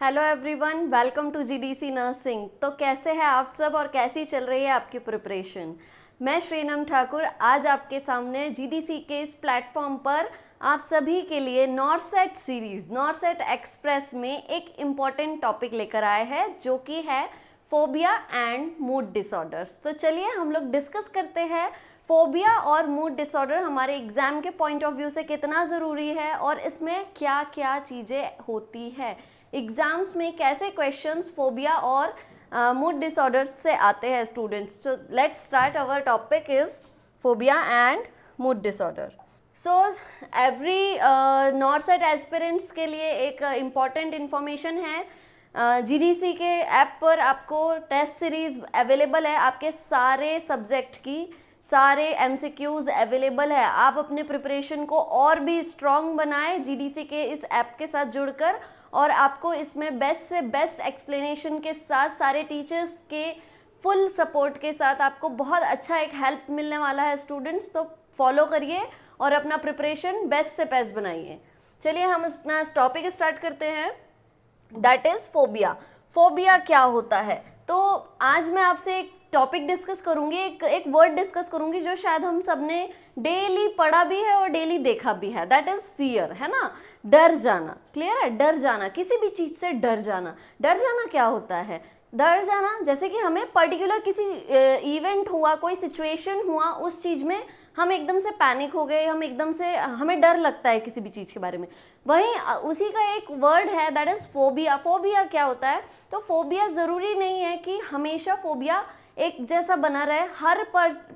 Hello everyone, welcome to GDC nursing. तो कैसे हैं आप सब और कैसी चल रही है आपकी प्रिपरेशन। मैं श्रीनम ठाकुर आज आपके सामने जीडीसी के इस प्लेटफॉर्म पर आप सभी के लिए नॉरसेट सीरीज़ नॉरसेट एक्सप्रेस में एक इम्पॉर्टेंट टॉपिक लेकर आए हैं जो कि है फोबिया एंड मूड डिसऑर्डर्स। तो चलिए हम लोग डिस्कस करते हैं फोबिया और मूड डिसऑर्डर हमारे एग्ज़ाम के पॉइंट ऑफ व्यू से कितना ज़रूरी है और इसमें क्या क्या चीज़ें होती है, एग्जाम्स में कैसे क्वेश्चंस फोबिया और मूड डिसऑर्डर्स से आते हैं स्टूडेंट्स। तो let's start. Our topic is phobia and mood disorder. So every NORCET aspirants के लिए एक इम्पॉर्टेंट इन्फॉर्मेशन है। जीडीसी के ऐप पर आपको टेस्ट सीरीज अवेलेबल है, आपके सारे सब्जेक्ट की सारे एमसीक्यूज अवेलेबल है। आप अपने प्रिपरेशन को और भी स्ट्रॉन्ग बनाएं जीडीसी के इस ऐप के साथ जुड़कर, और आपको इसमें बेस्ट से बेस्ट एक्सप्लेनेशन के साथ सारे टीचर्स के फुल सपोर्ट के साथ आपको बहुत अच्छा एक हेल्प मिलने वाला है स्टूडेंट्स। तो फॉलो करिए और अपना प्रिपरेशन बेस्ट से बेस्ट बनाइए। चलिए हम अपना टॉपिक स्टार्ट करते हैं, दैट इज़ फोबिया। फोबिया क्या होता है? तो आज मैं आपसे एक टॉपिक डिस्कस करूंगी, एक वर्ड डिस्कस करूंगी जो शायद हम सब ने डेली पढ़ा भी है और डेली देखा भी है, दैट इज फियर, है ना। डर जाना, क्लियर है। डर जाना, किसी भी चीज से डर जाना। डर जाना क्या होता है? डर जाना जैसे कि हमें पर्टिकुलर किसी इवेंट हुआ, कोई सिचुएशन हुआ, उस चीज में हम एकदम से पैनिक हो गए, हम एकदम से हमें डर लगता है किसी भी चीज़ के बारे में। वहीं उसी का एक वर्ड है दैट इज़ फोबिया। फोबिया क्या होता है? तो फोबिया ज़रूरी नहीं है कि हमेशा फोबिया एक जैसा बना रहे। हर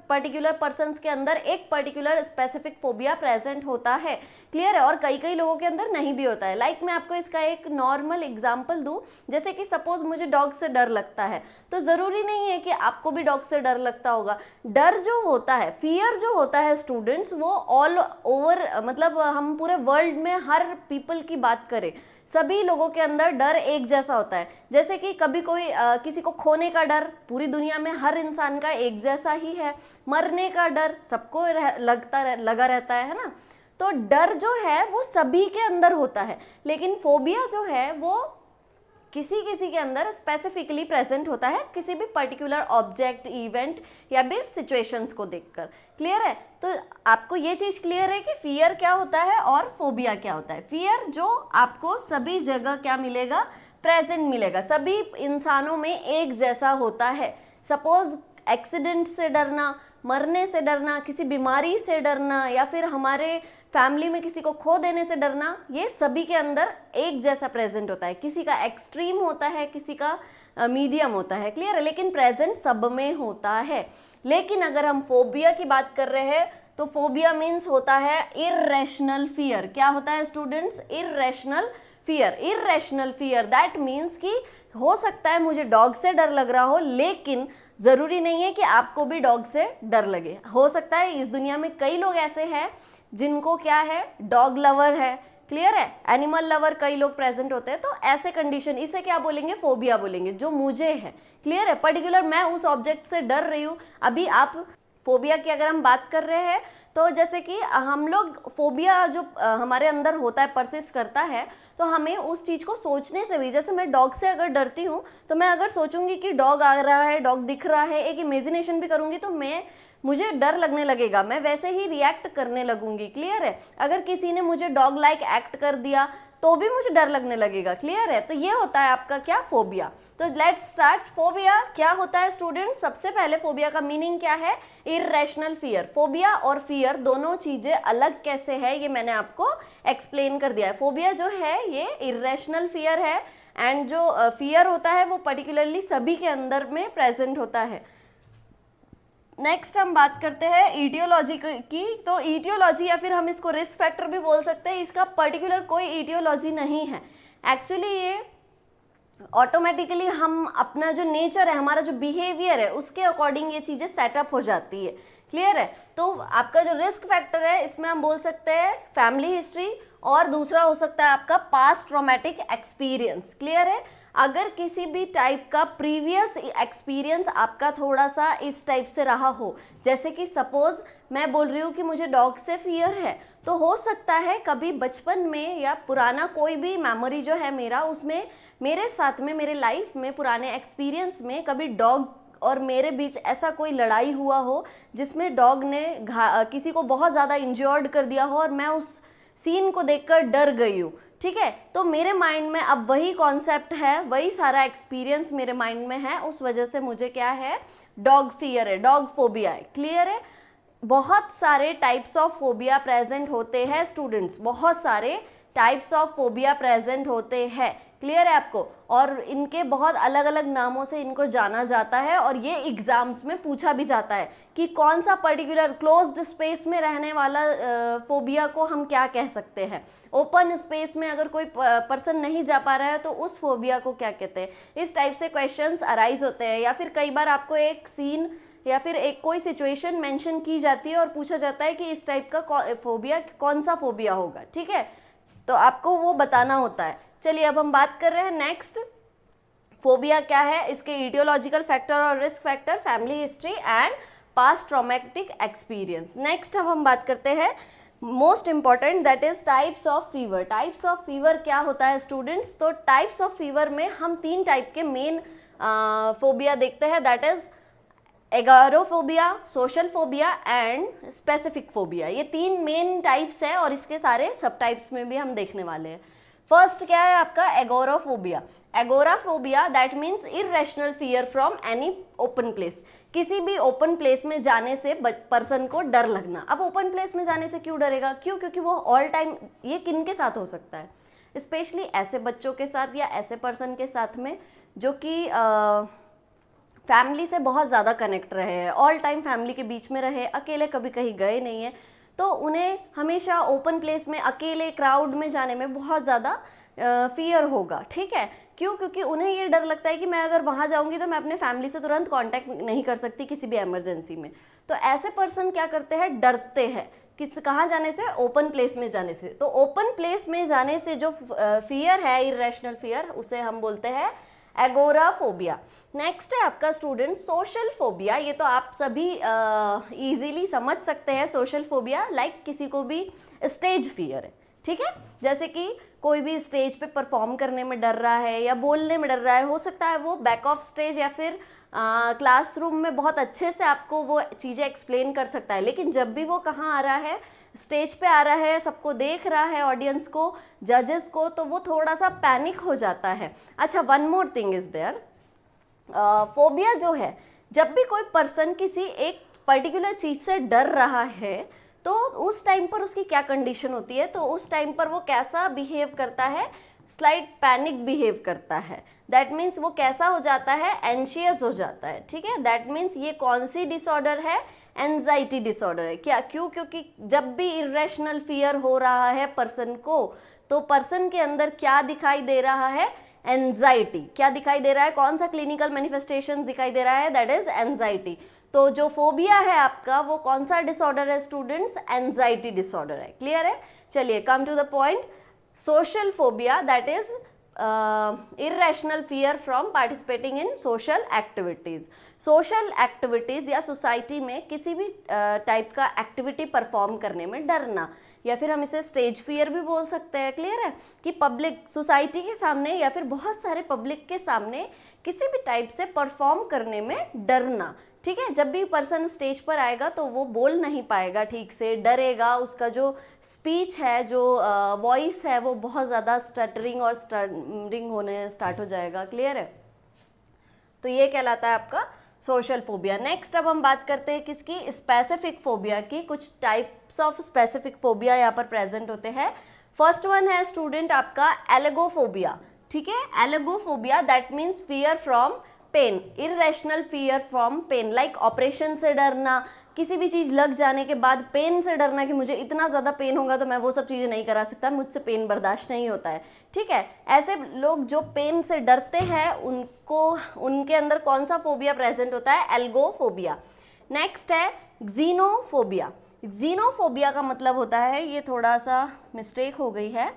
पर्टिकुलर पर्सन्स के अंदर एक पर्टिकुलर स्पेसिफिक फोबिया प्रेजेंट होता है, क्लियर है। और कई कई लोगों के अंदर नहीं भी होता है। लाइक मैं आपको इसका एक नॉर्मल एग्जांपल दूं, जैसे कि सपोज मुझे डॉग से डर लगता है, तो ज़रूरी नहीं है कि आपको भी डॉग से डर लगता होगा। डर जो होता है, फियर जो होता है स्टूडेंट्स, वो ऑल ओवर, मतलब हम पूरे वर्ल्ड में हर पीपल की बात करें, सभी लोगों के अंदर डर एक जैसा होता है। जैसे कि कभी कोई किसी को खोने का डर पूरी दुनिया में हर इंसान का एक जैसा ही है। मरने का डर सबको लगा रहता है ना। तो डर जो है वो सभी के अंदर होता है, लेकिन फोबिया जो है वो किसी किसी के अंदर स्पेसिफिकली प्रेजेंट होता है, किसी भी पर्टिकुलर ऑब्जेक्ट, इवेंट या फिर सिचुएशंस को देखकर, क्लियर है। तो आपको ये चीज़ क्लियर है कि फियर क्या होता है और फोबिया क्या होता है। फियर जो आपको सभी जगह क्या मिलेगा, प्रेजेंट मिलेगा, सभी इंसानों में एक जैसा होता है। सपोज एक्सीडेंट से डरना, मरने से डरना, किसी बीमारी से डरना, या फिर हमारे फैमिली में किसी को खो देने से डरना, ये सभी के अंदर एक जैसा प्रेजेंट होता है। किसी का एक्सट्रीम होता है, किसी का मीडियम होता है, क्लियर है, लेकिन प्रेजेंट सब में होता है। लेकिन अगर हम फोबिया की बात कर रहे हैं तो फोबिया मीन्स होता है इर्रेशनल फियर। क्या होता है students? Irrational fear. Irrational fear that means कि हो सकता है मुझे डॉग से डर लग रहा हो, लेकिन ज़रूरी नहीं है कि आपको भी डॉग से डर लगे। हो सकता है इस दुनिया में कई लोग ऐसे हैं जिनको क्या है, डॉग लवर है, क्लियर है, एनिमल लवर कई लोग प्रेजेंट होते हैं। तो ऐसे कंडीशन, इसे क्या बोलेंगे? फोबिया बोलेंगे, जो मुझे है, क्लियर है। पर्टिकुलर मैं उस ऑब्जेक्ट से डर रही हूँ। अभी आप फोबिया की अगर हम बात कर रहे हैं तो जैसे कि हम लोग फोबिया जो हमारे अंदर होता है, परसिस्ट करता है, तो हमें उस चीज़ को सोचने से भी, जैसे मैं डॉग से अगर डरती हूँ तो मैं अगर सोचूंगी कि डॉग आ रहा है, डॉग दिख रहा है, एक इमेजिनेशन भी करूँगी, तो मुझे डर लगने लगेगा, मैं वैसे ही रिएक्ट करने लगूंगी, क्लियर है। अगर किसी ने मुझे डॉग लाइक एक्ट कर दिया तो भी मुझे डर लगने लगेगा, क्लियर है। तो ये होता है आपका क्या, फोबिया। तो लेट्स स्टार्ट। फोबिया क्या होता है स्टूडेंट? सबसे पहले फोबिया का मीनिंग क्या है? Irrational fear. फोबिया और फियर दोनों चीजें अलग कैसे है, ये मैंने आपको एक्सप्लेन कर दिया है। फोबिया जो है ये इर्रेशनल फियर है, एंड जो फियर होता है वो पर्टिकुलरली सभी के अंदर में प्रेजेंट होता है। नेक्स्ट हम बात करते हैं ईटियोलॉजी की। तो ईटियोलॉजी, या फिर हम इसको रिस्क फैक्टर भी बोल सकते हैं, इसका पर्टिकुलर कोई ईटियोलॉजी नहीं है। एक्चुअली ये ऑटोमेटिकली हम अपना जो नेचर है, हमारा जो बिहेवियर है, उसके अकॉर्डिंग ये चीज़ें सेटअप हो जाती है, क्लियर है। तो आपका जो रिस्क फैक्टर है, इसमें हम बोल सकते हैं फैमिली हिस्ट्री, और दूसरा हो सकता है आपका पास्ट ट्रॉमेटिक एक्सपीरियंस, क्लियर है। अगर किसी भी टाइप का प्रीवियस एक्सपीरियंस आपका थोड़ा सा इस टाइप से रहा हो, जैसे कि सपोज मैं बोल रही हूँ कि मुझे डॉग से फियर है, तो हो सकता है कभी बचपन में या पुराना कोई भी मेमोरी जो है मेरा, उसमें मेरे साथ में, मेरे लाइफ में, पुराने एक्सपीरियंस में कभी डॉग और मेरे बीच ऐसा कोई लड़ाई हुआ हो जिसमें डॉग ने किसी को बहुत ज़्यादा इंजर्ड कर दिया हो और मैं उस सीन को देखकर डर गई हूँ, ठीक है। तो मेरे माइंड में अब वही कॉन्सेप्ट है, वही सारा एक्सपीरियंस मेरे माइंड में है, उस वजह से मुझे क्या है, डॉग फियर है, डॉग फोबिया है। क्लियर है। बहुत सारे टाइप्स ऑफ फोबिया प्रेजेंट होते हैं स्टूडेंट्स, बहुत सारे टाइप्स ऑफ फोबिया प्रेजेंट होते हैं। क्लियर है आपको। और इनके बहुत अलग अलग नामों से इनको जाना जाता है और ये एग्जाम्स में पूछा भी जाता है कि कौन सा पर्टिकुलर क्लोज्ड स्पेस में रहने वाला फोबिया को हम क्या कह सकते हैं, ओपन स्पेस में अगर कोई पर्सन नहीं जा पा रहा है तो उस फोबिया को क्या कहते हैं। इस टाइप से क्वेश्चंस अराइज होते हैं, या फिर कई बार आपको एक सीन या फिर एक कोई सिचुएशन मेंशन की जाती है और पूछा जाता है कि इस टाइप का फोबिया कौन सा फोबिया होगा, ठीक है, तो आपको वो बताना होता है। चलिए अब हम बात कर रहे हैं नेक्स्ट, फोबिया क्या है, इसके इडियोलॉजिकल फैक्टर और risk factor, family history and past traumatic experience. Next अब हम बात करते हैं most important, that is types of fever. Types of fever क्या होता है स्टूडेंट्स, तो टाइप्स ऑफ फीवर में हम 3 टाइप के मेन फोबिया देखते हैं, that is agoraphobia, social phobia and specific phobia. ये 3 मेन टाइप्स है और इसके सारे सब टाइप्स में भी हम देखने वाले हैं। फर्स्ट क्या है आपका, agoraphobia. Agoraphobia that means irrational fear from any open place. किसी भी ओपन प्लेस में जाने से पर्सन को डर लगना। अब ओपन प्लेस में जाने से क्यों डरेगा, क्यों, क्योंकि वो ऑल टाइम, ये किन के साथ हो सकता है, स्पेशली ऐसे बच्चों के साथ या ऐसे पर्सन के साथ में जो कि फैमिली से बहुत ज़्यादा कनेक्ट रहे हैं, ऑल टाइम फैमिली के बीच में रहे, अकेले कभी कहीं गए नहीं हैं, तो उन्हें हमेशा ओपन प्लेस में अकेले क्राउड में जाने में बहुत ज़्यादा फियर होगा, ठीक है। क्यों, क्योंकि उन्हें ये डर लगता है कि मैं अगर वहाँ जाऊँगी तो मैं अपने फैमिली से तुरंत कांटेक्ट नहीं कर सकती किसी भी इमरजेंसी में। तो ऐसे पर्सन क्या करते हैं, डरते हैं कहाँ जाने से, ओपन प्लेस में जाने से। तो ओपन प्लेस में जाने से जो फियर है, इररेशनल फियर, उसे हम बोलते हैं एगोराफोबिया। नेक्स्ट है आपका स्टूडेंट सोशल फोबिया। ये तो आप सभी इजीली समझ सकते हैं। सोशल फोबिया लाइक किसी को भी स्टेज फियर है, ठीक है, जैसे कि कोई भी स्टेज पे परफॉर्म करने में डर रहा है या बोलने में डर रहा है, हो सकता है वो बैक ऑफ स्टेज या फिर क्लासरूम में बहुत अच्छे से आपको वो चीज़ें एक्सप्लेन कर सकता है, लेकिन जब भी वो कहाँ आ रहा है, स्टेज पे आ रहा है, सबको देख रहा है, ऑडियंस को, जजेस को, तो वो थोड़ा सा पैनिक हो जाता है। अच्छा, one more thing is there, phobia जो है, जब भी कोई पर्सन किसी एक पर्टिकुलर चीज़ से डर रहा है तो उस टाइम पर उसकी क्या कंडीशन होती है, तो उस टाइम पर वो कैसा बिहेव करता है, स्लाइट पैनिक बिहेव करता है। दैट मीन्स वो कैसा हो जाता है, एंशियस हो जाता है, ठीक है। दैट मीन्स ये कौन सी डिसऑर्डर है, एंजाइटी डिसऑर्डर है। क्या, क्यों, क्योंकि जब भी इरेशनल फियर हो रहा है पर्सन को, तो पर्सन के अंदर क्या दिखाई दे रहा है, एंजाइटी। क्या दिखाई दे रहा है, कौन सा क्लिनिकल मैनिफेस्टेशन दिखाई दे रहा है, दैट इज एंजाइटी। तो जो फोबिया है आपका, वो कौन सा डिसऑर्डर है स्टूडेंट्स, एंजाइटी डिसऑर्डर है। क्लियर है। चलिए come to the point, social phobia that is irrational fear from participating in social activities। Social activities या सोसाइटी में किसी भी टाइप का एक्टिविटी परफॉर्म करने में डरना, या फिर हम इसे स्टेज फियर भी बोल सकते हैं। क्लियर है कि पब्लिक, सोसाइटी के सामने या फिर बहुत सारे पब्लिक के सामने किसी भी टाइप से परफॉर्म करने में डरना, ठीक है। जब भी पर्सन स्टेज पर आएगा तो वो बोल नहीं पाएगा ठीक से, डरेगा, उसका जो स्पीच है, जो वॉइस है, वो बहुत ज़्यादा स्टटरिंग और स्टरिंग होने स्टार्ट हो जाएगा। क्लियर है। तो ये कहलाता है आपका सोशल फोबिया। नेक्स्ट अब हम बात करते हैं किसकी, स्पेसिफिक फोबिया की। कुछ टाइप्स ऑफ स्पेसिफिक फोबिया यहाँ पर प्रेजेंट होते हैं। फर्स्ट वन है स्टूडेंट आपका एलेगोफोबिया, ठीक है। Algophobia that means fear from pain, irrational fear from pain, like operation से डरना, किसी भी चीज़ लग जाने के बाद पेन से डरना कि मुझे इतना ज़्यादा पेन होगा तो मैं वो सब चीज़ें नहीं करा सकता, मुझसे पेन बर्दाश्त नहीं होता है, ठीक है। ऐसे लोग जो पेन से डरते हैं, उनके अंदर कौन सा फोबिया प्रेजेंट होता है, एल्गोफोबिया। नेक्स्ट है जीनोफोबिया। जीनोफोबिया का मतलब होता है, ये थोड़ा सा मिस्टेक हो गई है,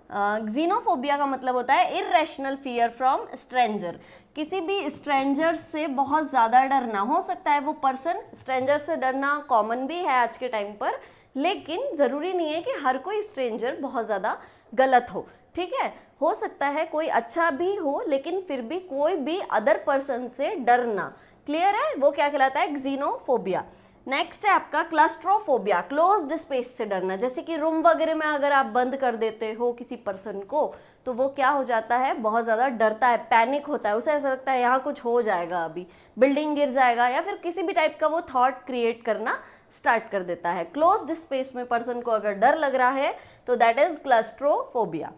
जीनोफोबिया का मतलब होता है इरेशनल फियर फ्रॉम स्ट्रेंजर। किसी भी स्ट्रेंजर से बहुत ज़्यादा डरना। हो सकता है वो पर्सन, स्ट्रेंजर से डरना कॉमन भी है आज के टाइम पर, लेकिन ज़रूरी नहीं है कि हर कोई स्ट्रेंजर बहुत ज़्यादा गलत हो, ठीक है। हो सकता है कोई अच्छा भी हो, लेकिन फिर भी कोई भी अदर पर्सन से डरना, क्लियर है, वो क्या कहलाता है, एक्जीनोफोबिया। नेक्स्ट है आपका क्लस्ट्रोफोबिया, क्लोज्ड स्पेस से डरना, जैसे कि रूम वगैरह में अगर आप बंद कर देते हो किसी पर्सन को तो वो क्या हो जाता है, बहुत ज़्यादा डरता है, पैनिक होता है, उसे ऐसा लगता है यहाँ कुछ हो जाएगा, अभी बिल्डिंग गिर जाएगा, या फिर किसी भी टाइप का वो थॉट क्रिएट करना स्टार्ट कर देता है। क्लोज्ड स्पेस में पर्सन को अगर डर लग रहा है तो दैट इज क्लस्ट्रोफोबिया।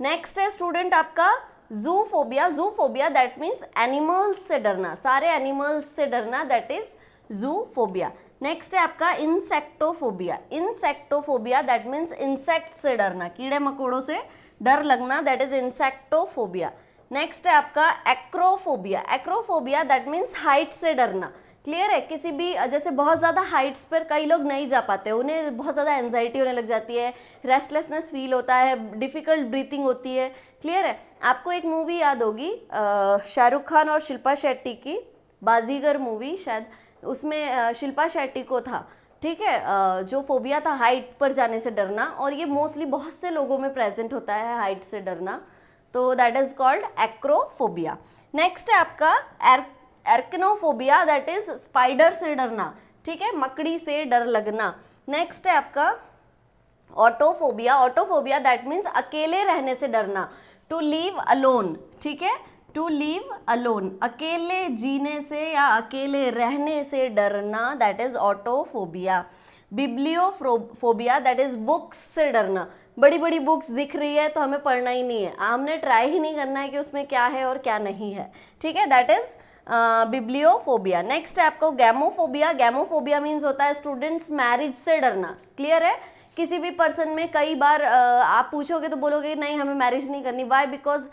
नेक्स्ट है स्टूडेंट आपका zoophobia. Zoophobia that means animals से डरना, सारे एनिमल्स से डरना, दैट इज जूफोबिया। नेक्स्ट है आपका इंसेक्टोफोबिया। इंसेक्टोफोबिया दैट मीन्स इंसेक्ट से डरना, कीड़े मकोड़ों से डर लगना, दैट इज इंसेक्टोफोबिया। नेक्स्ट है आपका acrophobia. Acrophobia that means height से डरना, क्लियर है, किसी भी जैसे बहुत ज़्यादा हाइट्स पर कई लोग नहीं जा पाते, उन्हें बहुत ज़्यादा एंजाइटी होने लग जाती है, रेस्टलेसनेस फील होता है, डिफ़िकल्ट ब्रीथिंग होती है, क्लियर है। आपको एक मूवी याद होगी शाहरुख खान और शिल्पा शेट्टी की, बाजीगर मूवी, शायद उसमें शिल्पा शेट्टी को था, ठीक है, जो फोबिया था हाइट पर जाने से डरना, और ये मोस्टली बहुत से लोगों में प्रेजेंट होता है हाइट से डरना, तो that is called acrophobia. Next है आपका एर्कनोफोबिया, दैट इज स्पाइडर से डरना, ठीक है, मकड़ी से डर लगना। नेक्स्ट है आपका ऑटोफोबिया। ऑटोफोबिया दैट मीन्स अकेले रहने से डरना, टू लीव अलोन, ठीक है, टू लीव अलोन, अकेले जीने से या अकेले रहने से डरना, that is autophobia. Bibliophobia that is books से डरना, बड़ी बड़ी बुक्स दिख रही है तो हमें पढ़ना ही नहीं है, हमने ट्राई ही नहीं करना है कि उसमें क्या है और क्या नहीं है, ठीक है, दैट इज बिब्लियोफोबिया। नेक्स्ट है आपको गैमोफोबिया। गैमोफोबिया मीन्स होता है स्टूडेंट्स मैरिज से डरना, क्लियर है, किसी भी पर्सन में कई बार आप पूछोगे तो बोलोगे नहीं हमें मैरिज नहीं करनी, वाई, बिकॉज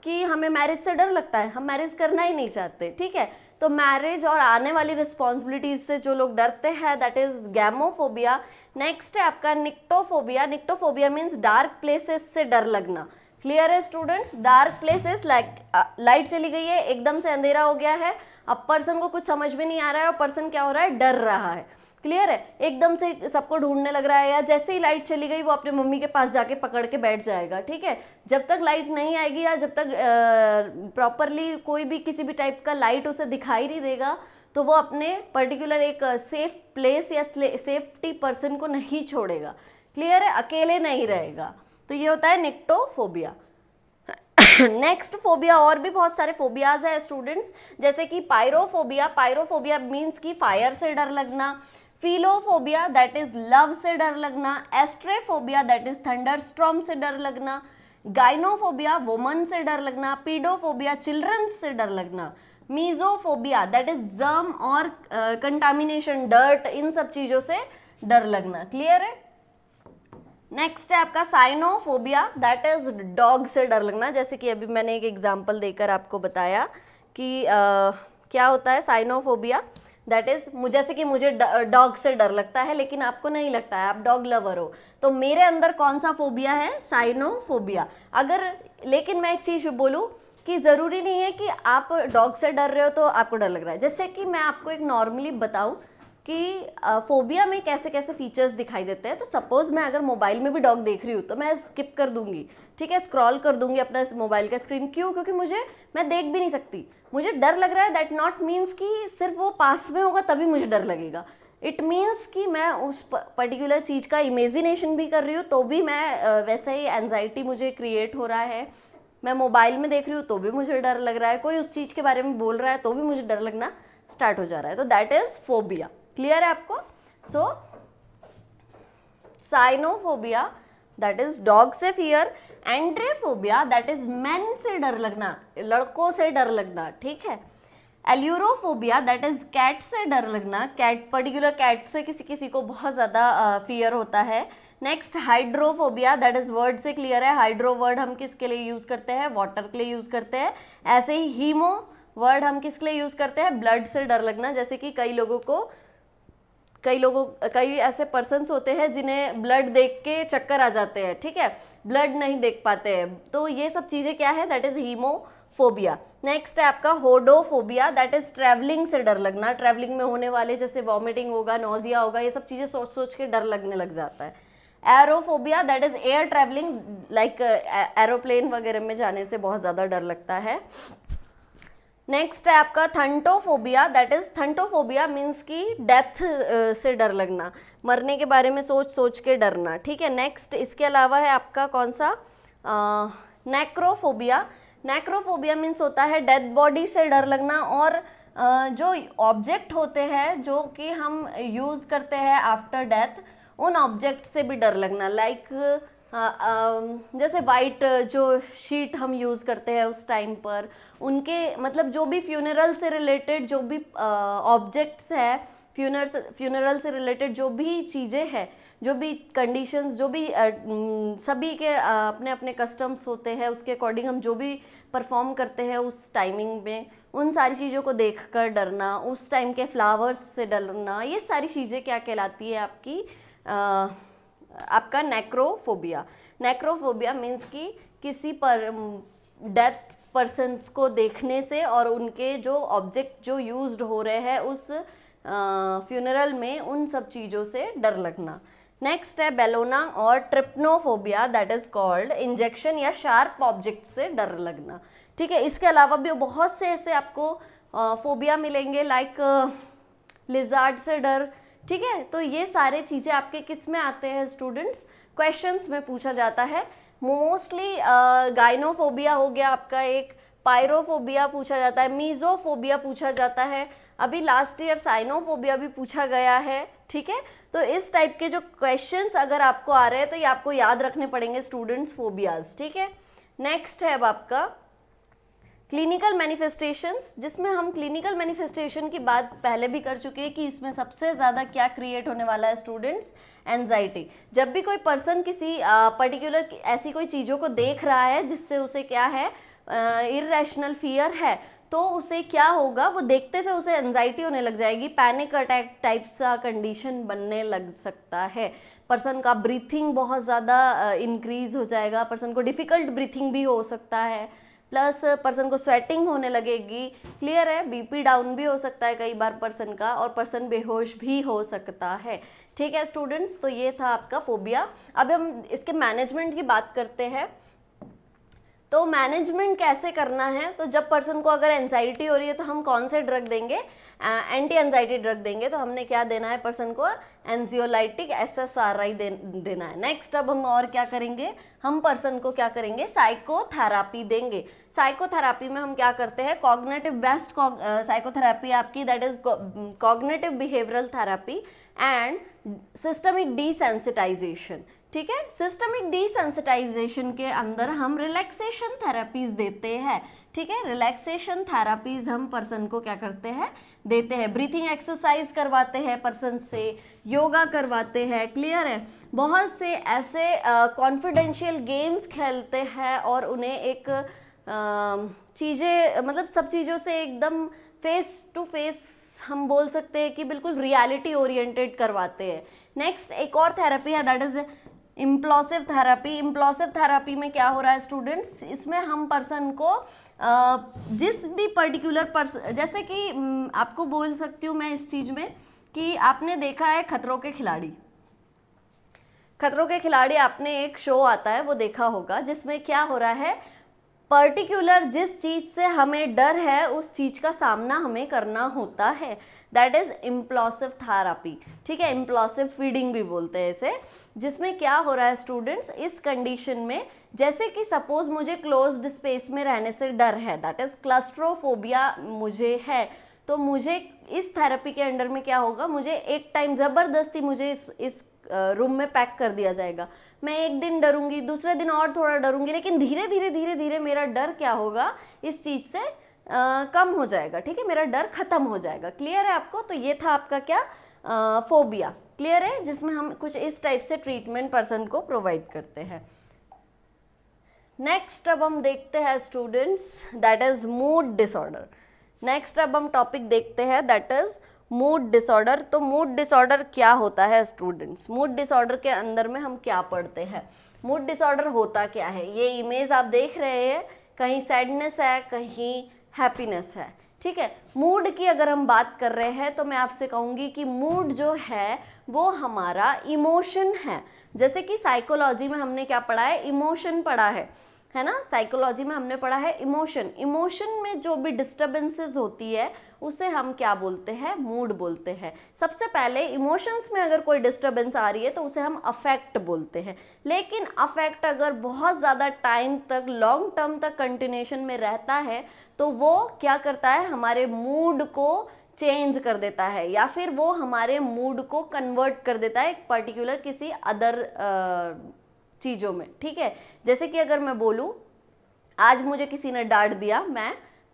कि हमें मैरिज से डर लगता है, हम मैरिज करना ही नहीं चाहते, ठीक है, तो मैरिज और आने वाली रिस्पॉन्सिबिलिटीज से जो लोग डरते हैं दैट इज गैमोफोबिया। नेक्स्ट है आपका nyctophobia. Nyctophobia means dark places से डर लगना, क्लियर है स्टूडेंट्स, डार्क प्लेसेस, लाइट चली गई है, एकदम से अंधेरा हो गया है, अब पर्सन को कुछ समझ में नहीं आ रहा है और पर्सन क्या हो रहा है, डर रहा है, क्लियर है, एकदम से सबको ढूंढने लग रहा है, या जैसे ही लाइट चली गई वो अपने मम्मी के पास जाके पकड़ के बैठ जाएगा, ठीक है, जब तक लाइट नहीं आएगी या जब तक प्रॉपरली कोई भी किसी भी टाइप का लाइट उसे दिखाई नहीं देगा तो वो अपने पर्टिकुलर एक सेफ प्लेस या सेफ्टी पर्सन को नहीं छोड़ेगा, क्लियर है, अकेले नहीं रहेगा, तो ये होता है निक्टोफोबिया। नेक्स्ट फोबिया, और भी बहुत सारे फोबियाज है स्टूडेंट्स, जैसे कि पायरोफोबिया। पायरोफोबिया मीन्स कि फायर से डर लगना। फिलोफोबिया दैट इज लव से डर लगना। एस्ट्रेफोबिया दैट इज थंडरस्टॉर्म से डर लगना। गाइनोफोबिया वुमन से डर लगना। पीडोफोबिया चिल्ड्रन से डर लगना। मीजोफोबिया दैट इज जर्म और कंटामिनेशन, डर्ट, इन सब चीजों से डर लगना, क्लियर है। नेक्स्ट है आपका साइनोफोबिया, दैट इज डॉग से डर लगना, जैसे कि अभी मैंने एक एग्जांपल देकर आपको बताया कि क्या होता है साइनोफोबिया, दैट इज जैसे कि मुझे डॉग से डर लगता है लेकिन आपको नहीं लगता है, आप डॉग लवर हो, तो मेरे अंदर कौन सा फोबिया है, साइनोफोबिया। अगर लेकिन मैं एक चीज़ बोलूँ कि ज़रूरी नहीं है कि आप डॉग से डर रहे हो तो आपको डर लग रहा है, जैसे कि मैं आपको एक नॉर्मली बताऊँ कि फोबिया में कैसे कैसे फीचर्स दिखाई देते हैं। तो सपोज मैं अगर मोबाइल में भी डॉग देख रही हूँ तो मैं स्किप कर दूंगी, ठीक है, स्क्रॉल कर दूंगी अपना मोबाइल का स्क्रीन, क्यों, क्योंकि मैं देख भी नहीं सकती, मुझे डर लग रहा है, दैट नॉट मीन्स कि सिर्फ वो पास में होगा तभी मुझे डर लगेगा, इट मीन्स कि मैं उस पर्टिकुलर चीज़ का इमेजिनेशन भी कर रही हूँ तो भी मैं वैसे ही एंजाइटी मुझे क्रिएट हो रहा है, मैं मोबाइल में देख रही हूँ तो भी मुझे डर लग रहा है, कोई उस चीज़ के बारे में बोल रहा है तो भी मुझे डर लगना स्टार्ट हो जा रहा है, तो दैट इज फोबिया, क्लियर है आपको। सो साइनोफोबिया दैट इज डॉग से फियर, एंड्रेफोबिया दैट इज मेन से डर लगना, लड़कों से डर लगना, ठीक है। एल्यूरोफोबिया दैट इज कैट से डर लगना, कैट, पर्टिकुलर कैट से किसी किसी को बहुत ज़्यादा फियर होता है। Next hydrophobia that is word से क्लियर है, हाइड्रो वर्ड हम किसके लिए यूज़ करते हैं, वाटर के लिए यूज़ करते हैं। ऐसे ही हीमो वर्ड हम किसके लिए यूज़ करते हैं, ब्लड से डर लगना, जैसे कि कई ऐसे पर्सन्स होते हैं जिन्हें ब्लड देख के चक्कर आ जाते हैं, ठीक है, ब्लड नहीं देख पाते हैं, तो ये सब चीज़ें क्या है, that is hemophobia. Next है आपका होडोफोबिया, दैट इज ट्रैवलिंग से डर लगना, ट्रैवलिंग में होने वाले जैसे वॉमिटिंग होगा, नोजिया होगा, ये सब चीज़ें सोच सोच के डर लगने लग जाता है। Aerophobia, that is air travelling, like aeroplane वगैरह में जाने से बहुत ज़्यादा डर लगता है। नेक्स्ट है आपका थंटोफोबिया, दैट इज थंटोफोबिया मीन्स कि डेथ से डर लगना, मरने के बारे में सोच सोच के डरना, ठीक है। नेक्स्ट इसके अलावा है आपका कौन सा, नेक्रोफोबिया। नेक्रोफोबिया मीन्स होता है डेड बॉडी से डर लगना, और जो ऑब्जेक्ट होते हैं जो कि हम यूज़ करते हैं आफ्टर डेथ, उन ऑब्जेक्ट से भी डर लगना, लाइक जैसे वाइट जो शीट हम यूज़ करते हैं उस टाइम पर, उनके मतलब जो भी फ्यूनरल से रिलेटेड जो भी ऑब्जेक्ट्स है, फ्यूनरल से रिलेटेड जो भी चीज़ें हैं, जो भी कंडीशंस, जो भी सभी के अपने अपने कस्टम्स होते हैं, उसके अकॉर्डिंग हम जो भी परफॉर्म करते हैं उस टाइमिंग में, उन सारी चीज़ों को देखकर डरना, उस टाइम के फ्लावर्स से डरना, ये सारी चीज़ें क्या कहलाती है आपकी आपका नेक्रोफोबिया। नेक्रोफोबिया मीन्स कि किसी पर डेथ पर्सन्स को देखने से और उनके जो ऑब्जेक्ट जो यूज्ड हो रहे हैं उस फ्यूनरल में, उन सब चीज़ों से डर लगना। नेक्स्ट है बेलोना और ट्रिप्नोफोबिया, दैट इज कॉल्ड इंजेक्शन या शार्प ऑब्जेक्ट से डर लगना, ठीक है। इसके अलावा भी बहुत से ऐसे आपको फोबिया मिलेंगे, लाइक लिजार्ड से डर, ठीक है। तो ये सारे चीज़ें आपके किस में आते हैं स्टूडेंट्स, क्वेश्चंस में पूछा जाता है मोस्टली। गाइनोफोबिया हो गया आपका एक, पायरोफोबिया पूछा जाता है, मीजोफोबिया पूछा जाता है, अभी लास्ट ईयर साइनोफोबिया भी पूछा गया है, ठीक है। तो इस टाइप के जो क्वेश्चंस अगर आपको आ रहे हैं तो ये आपको याद रखने पड़ेंगे स्टूडेंट्स, फोबियाज, ठीक है। नेक्स्ट है अब आपका क्लिनिकल मैनिफेस्टेशंस, जिसमें हम क्लिनिकल मैनिफेस्टेशन की बात पहले भी कर चुके हैं कि इसमें सबसे ज़्यादा क्या क्रिएट होने वाला है स्टूडेंट्स, एंजाइटी। जब भी कोई पर्सन किसी पर्टिकुलर ऐसी कोई चीज़ों को देख रहा है जिससे उसे क्या है, इररेशनल फियर है, तो उसे क्या होगा, वो देखते से उसे एंजाइटी होने लग जाएगी, पैनिक अटैक टाइप सा कंडीशन बनने लग सकता है, पर्सन का ब्रीथिंग बहुत ज़्यादा इंक्रीज हो जाएगा, पर्सन को डिफ़िकल्ट ब्रीथिंग भी हो सकता है, प्लस पर्सन को स्वेटिंग होने लगेगी, क्लियर है। बीपी डाउन भी हो सकता है कई बार पर्सन का, और पर्सन बेहोश भी हो सकता है, ठीक है स्टूडेंट्स। तो ये था आपका फोबिया। अब हम इसके मैनेजमेंट की बात करते हैं। तो मैनेजमेंट कैसे करना है, तो जब पर्सन को अगर एंजाइटी हो रही है तो हम कौन से ड्रग देंगे, एंटी एंजाइटी ड्रग देंगे। तो हमने क्या देना है पर्सन को, एंजियोलाइटिक SSRI देना है। नेक्स्ट अब हम और क्या करेंगे, हम पर्सन को क्या करेंगे, साइकोथेरापी देंगे। साइकोथेरापी में हम क्या करते हैं, कॉग्निटिव बेस्ड साइकोथेरापी आपकी, that is cognitive behavioural therapy and systemic desensitisation, ठीक है। सिस्टमिक डिसेंसिटाइजेशन के अंदर हम रिलैक्सेशन थेरापीज देते हैं, ठीक है। रिलैक्सेशन थेरापीज हम पर्सन को क्या करते हैं, देते हैं। ब्रीथिंग एक्सरसाइज करवाते हैं पर्सन से, योगा करवाते हैं, क्लियर है। बहुत से ऐसे कॉन्फिडेंशियल गेम्स खेलते हैं और उन्हें एक चीज़ें, मतलब सब चीज़ों से एकदम फेस टू फेस हम बोल सकते हैं कि बिल्कुल रियलिटी ओरिएंटेड करवाते हैं। नेक्स्ट एक और थेरेपी है, दैट इज इम्प्लोसिव थेरेपी। इम्प्लोसिव थेरेपी में क्या हो रहा है स्टूडेंट्स, इसमें हम पर्सन को जिस भी पर्टिकुलर पर्सन, जैसे कि आपको बोल सकती हूँ मैं इस चीज़ में कि आपने देखा है खतरों के खिलाड़ी। खतरों के खिलाड़ी आपने एक शो आता है वो देखा होगा, जिसमें क्या हो रहा है, पर्टिकुलर जिस चीज़ से हमें डर है उस चीज़ का सामना हमें करना होता है, दैट इज इम्प्लोसिव थेरापी, ठीक है। इम्प्लोसिव फीडिंग भी बोलते हैं इसे, जिसमें क्या हो रहा है स्टूडेंट्स, इस कंडीशन में जैसे कि सपोज मुझे क्लोज्ड स्पेस में रहने से डर है, दैट इज क्लस्ट्रोफोबिया मुझे है, तो मुझे इस थेरेपी के अंडर में क्या होगा, मुझे एक टाइम ज़बरदस्ती मुझे इस रूम में पैक कर दिया जाएगा। मैं एक दिन डरूंगी, दूसरे दिन और थोड़ा डरूंगी, लेकिन धीरे धीरे धीरे धीरे मेरा डर क्या होगा, इस चीज़ से कम हो जाएगा, ठीक है, मेरा डर खत्म हो जाएगा। क्लियर है आपको। तो ये था आपका क्या, फोबिया, क्लियर है, जिसमें हम कुछ इस टाइप से ट्रीटमेंट पर्सन को प्रोवाइड करते हैं। नेक्स्ट अब हम देखते हैं students, that is mood disorder. Next अब हम टॉपिक देखते हैं, दैट इज मूड डिसऑर्डर। तो मूड डिसऑर्डर क्या होता है स्टूडेंट्स, मूड डिसऑर्डर के अंदर में हम क्या पढ़ते हैं, मूड डिसऑर्डर होता क्या है। ये इमेज आप देख रहे हैं, कहीं सैडनेस है, कहीं हैप्पीनेस है। ठीक है, मूड की अगर हम बात कर रहे हैं तो मैं आपसे कहूँगी कि मूड जो है वो हमारा इमोशन है। जैसे कि साइकोलॉजी में हमने क्या पढ़ा है, इमोशन पढ़ा है ना, साइकोलॉजी में हमने पढ़ा है इमोशन। इमोशन में जो भी डिस्टर्बेंसेस होती है उसे हम क्या बोलते हैं, मूड बोलते हैं। सबसे पहले इमोशंस में अगर कोई डिस्टर्बेंस आ रही है तो उसे हम अफेक्ट बोलते हैं। लेकिन अफेक्ट अगर बहुत ज़्यादा टाइम तक, लॉन्ग टर्म तक कंटिन्यूशन में रहता है तो वो क्या करता है, हमारे मूड को चेंज कर देता है, या फिर वो हमारे मूड को कन्वर्ट कर देता है एक पर्टिकुलर किसी अदर चीज़ों में। ठीक है, जैसे कि अगर मैं बोलूँ आज मुझे किसी ने डांट दिया,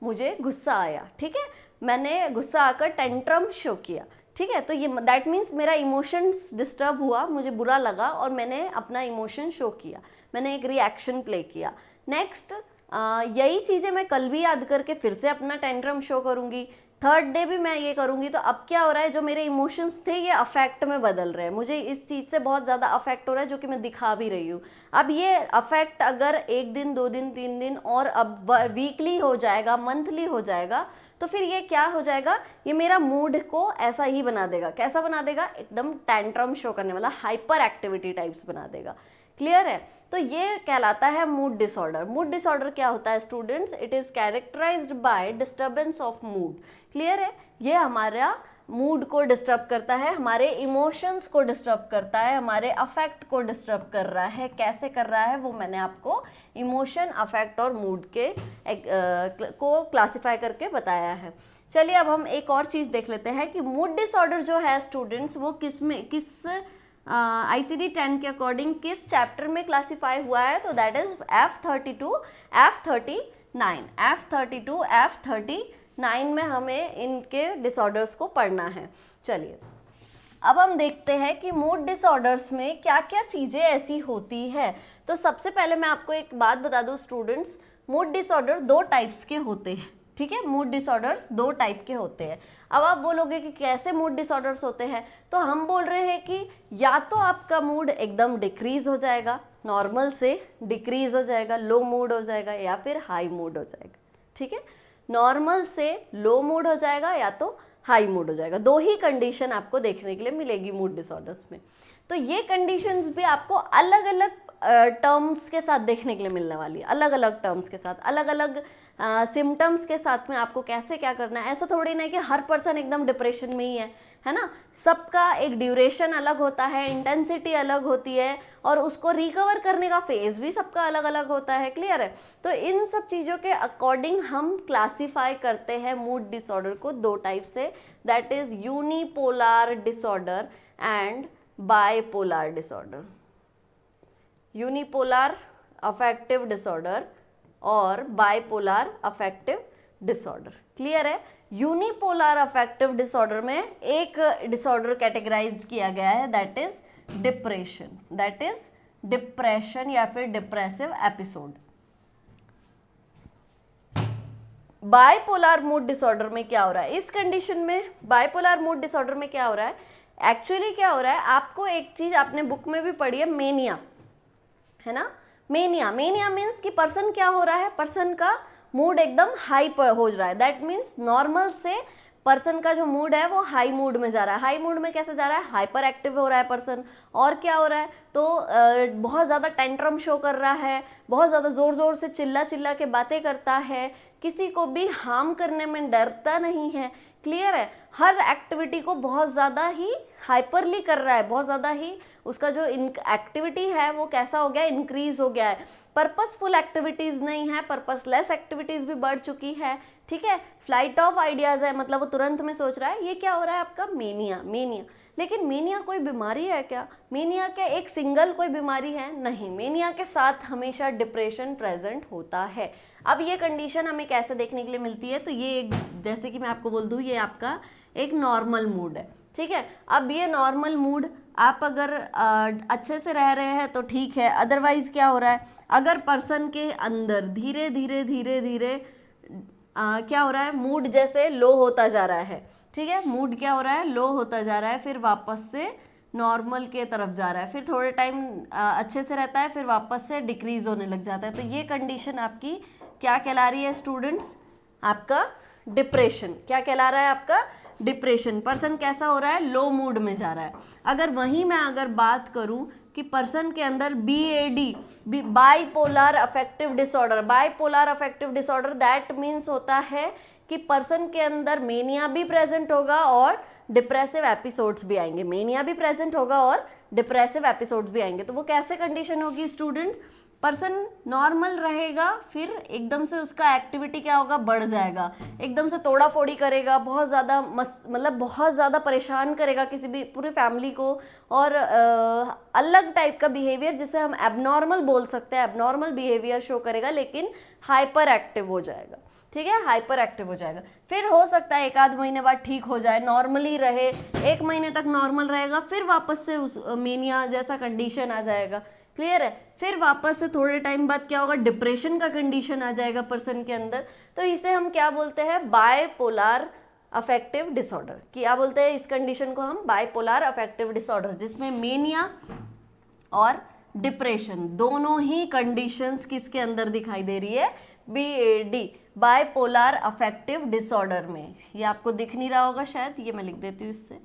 मुझे गुस्सा आया, ठीक है, मैंने गुस्सा आकर टेंट्रम शो किया, ठीक है, तो ये दैट मीन्स मेरा इमोशंस डिस्टर्ब हुआ, मुझे बुरा लगा और मैंने अपना इमोशन शो किया, मैंने एक रिएक्शन प्ले किया। नेक्स्ट यही चीज़ें मैं कल भी याद करके फिर से अपना टेंट्रम शो करूँगी, थर्ड डे भी मैं ये करूँगी, तो अब क्या हो रहा है, जो मेरे इमोशंस थे ये अफेक्ट में बदल रहे हैं, मुझे इस चीज़ से बहुत ज़्यादा अफेक्ट हो रहा है जो कि मैं दिखा भी रही हूँ। अब ये अफेक्ट अगर 1 दिन 2 दिन 3 दिन और अब वीकली हो जाएगा, मंथली हो जाएगा, तो फिर ये क्या हो जाएगा, ये मेरा मूड को ऐसा ही बना देगा। कैसा बना देगा, एकदम टेंट्रम शो करने वाला, हाइपर एक्टिविटी टाइप्स बना देगा। क्लियर है, तो ये कहलाता है मूड डिसऑर्डर। मूड डिसऑर्डर क्या होता है students, it is characterised by disturbance of mood. Clear है, ये हमारा मूड को डिस्टर्ब करता है, हमारे इमोशंस को डिस्टर्ब करता है, हमारे अफेक्ट को डिस्टर्ब कर रहा है। कैसे कर रहा है वो मैंने आपको इमोशन, अफेक्ट और मूड के को क्लासिफाई करके बताया है। चलिए अब हम एक और चीज़ देख लेते हैं कि मूड डिसऑर्डर जो है स्टूडेंट्स वो किस ICD 10 के अकॉर्डिंग किस चैप्टर में क्लासीफाई हुआ है, तो that is F32 F39 F32 F39 में हमें इनके डिसऑर्डर्स को पढ़ना है। चलिए अब हम देखते हैं कि मूड डिसऑर्डर्स में क्या क्या चीज़ें ऐसी होती है। तो सबसे पहले मैं आपको एक बात बता दूं स्टूडेंट्स, मूड डिसऑर्डर 2 टाइप्स के होते हैं। ठीक है, मूड डिसऑर्डर्स 2 टाइप के होते हैं। अब आप बोलोगे कि कैसे मूड डिसऑर्डर्स होते हैं, तो हम बोल रहे हैं कि या तो आपका मूड एकदम डिक्रीज हो जाएगा, नॉर्मल से डिक्रीज हो जाएगा, लो मूड हो जाएगा, या फिर हाई मूड हो जाएगा। ठीक है, नॉर्मल से लो मूड हो जाएगा या तो हाई मूड हो जाएगा। 2 ही कंडीशन आपको देखने के लिए मिलेगी मूड डिसऑर्डर्स में। तो ये कंडीशंस भी आपको अलग अलग टर्म्स के साथ देखने के लिए मिलने वाली है, अलग अलग टर्म्स के साथ, अलग अलग सिम्टम्स के साथ में आपको कैसे क्या करना है। ऐसा थोड़ी ना है कि हर पर्सन एकदम डिप्रेशन में ही है ना, सबका एक ड्यूरेशन अलग होता है, इंटेंसिटी अलग होती है, और उसको रिकवर करने का फेज भी सबका अलग अलग होता है। क्लियर है, तो इन सब चीज़ों के अकॉर्डिंग हम क्लासीफाई करते हैं मूड डिसऑर्डर को 2 टाइप से, that is unipolar disorder and bipolar disorder. Unipolar affective disorder और बाइपोलर अफेक्टिव डिसऑर्डर। क्लियर है, यूनिपोलर अफेक्टिव डिसऑर्डर में एक डिसऑर्डर कैटेगराइज किया गया है, that is depression, that is depression या फिर depressive episode. Bipolar mood disorder में क्या हो रहा है, इस कंडीशन में बाइपोलर मूड डिसऑर्डर में क्या हो रहा है, एक्चुअली क्या हो रहा है, आपको एक चीज आपने बुक में भी पढ़ी है, मेनिया, है ना, मेनिया। मेनिया मीन्स कि पर्सन क्या हो रहा है, पर्सन का मूड एकदम हाई हो रहा है, दैट मीन्स नॉर्मल से पर्सन का जो मूड है वो हाई मूड में जा रहा है। हाई मूड में कैसे जा रहा है, हाइपर एक्टिव हो रहा है पर्सन, और क्या हो रहा है, तो बहुत ज़्यादा टेंट्रम शो कर रहा है, बहुत ज़्यादा ज़ोर ज़ोर से चिल्ला चिल्ला के बातें करता है, किसी को भी हार्म करने में डरता नहीं है। क्लियर है, हर एक्टिविटी को बहुत ज़्यादा ही हाइपरली कर रहा है, बहुत ज़्यादा ही उसका जो एक्टिविटी है वो कैसा हो गया, इंक्रीज हो गया है। पर्पसफुल एक्टिविटीज़ नहीं है, पर्पसलेस एक्टिविटीज़ भी बढ़ चुकी है। ठीक है, फ्लाइट ऑफ आइडियाज़ है, मतलब वो तुरंत में सोच रहा है। ये क्या हो रहा है आपका, मेनिया। मेनिया, लेकिन मेनिया कोई बीमारी है क्या, मेनिया क्या एक सिंगल कोई बीमारी है, नहीं, मेनिया के साथ हमेशा डिप्रेशन प्रेजेंट होता है। अब ये कंडीशन हमें कैसे देखने के लिए मिलती है, तो ये एक, जैसे कि मैं आपको बोल दूँ, ये आपका एक नॉर्मल मूड है। ठीक है, अब ये नॉर्मल मूड आप अगर अच्छे से रह रहे हैं तो ठीक है, अदरवाइज क्या हो रहा है, अगर पर्सन के अंदर धीरे धीरे धीरे धीरे क्या हो रहा है, मूड जैसे लो होता जा रहा है। ठीक है, मूड क्या हो रहा है, लो होता जा रहा है, फिर वापस से नॉर्मल के तरफ जा रहा है, फिर थोड़े टाइम अच्छे से रहता है, फिर वापस से डिक्रीज होने लग जाता है। तो ये कंडीशन आपकी क्या कहला रही है स्टूडेंट्स? आपका डिप्रेशन। क्या कहला रहा है आपका? डिप्रेशन। पर्सन कैसा हो रहा है? लो मूड में जा रहा है। अगर वहीं मैं अगर बात करूं कि पर्सन के अंदर BAD, bipolar affective disorder, bipolar affective disorder that means होता है कि पर्सन के अंदर मेनिया भी प्रेजेंट होगा और डिप्रेसिव एपिसोड्स भी आएंगे। मेनिया भी प्रेजेंट होगा और डिप्रेसिव एपिसोड्स भी आएंगे। तो वो कैसे कंडीशन होगी स्टूडेंट्स? पर्सन नॉर्मल रहेगा, फिर एकदम से उसका एक्टिविटी क्या होगा? बढ़ जाएगा, एकदम से तोड़ा फोड़ी करेगा, बहुत ज़्यादा मतलब बहुत ज़्यादा परेशान करेगा किसी भी पूरी फैमिली को, और अलग टाइप का बिहेवियर जिसे हम एबनॉर्मल बोल सकते हैं, एबनॉर्मल बिहेवियर शो करेगा, लेकिन हाइपर एक्टिव हो जाएगा। ठीक है, हाइपर एक्टिव हो जाएगा। फिर हो सकता है 1 आध महीने बाद ठीक हो जाए, नॉर्मली रहे, 1 महीने तक नॉर्मल रहेगा, फिर वापस से उस मेनिया जैसा कंडीशन आ जाएगा। क्लियर है? फिर वापस से थोड़े टाइम बाद क्या होगा? डिप्रेशन का कंडीशन आ जाएगा पर्सन के अंदर। तो इसे हम क्या बोलते हैं? Bipolar affective disorder. क्या बोलते हैं इस कंडीशन को? हम बायपोलर अफेक्टिव डिसऑर्डर, जिसमें मेनिया और डिप्रेशन दोनों ही कंडीशंस किसके अंदर दिखाई दे रही है? BAD, बायपोलर अफेक्टिव डिसऑर्डर में। ये आपको दिख नहीं रहा होगा शायद, ये मैं लिख देती हूँ इससे,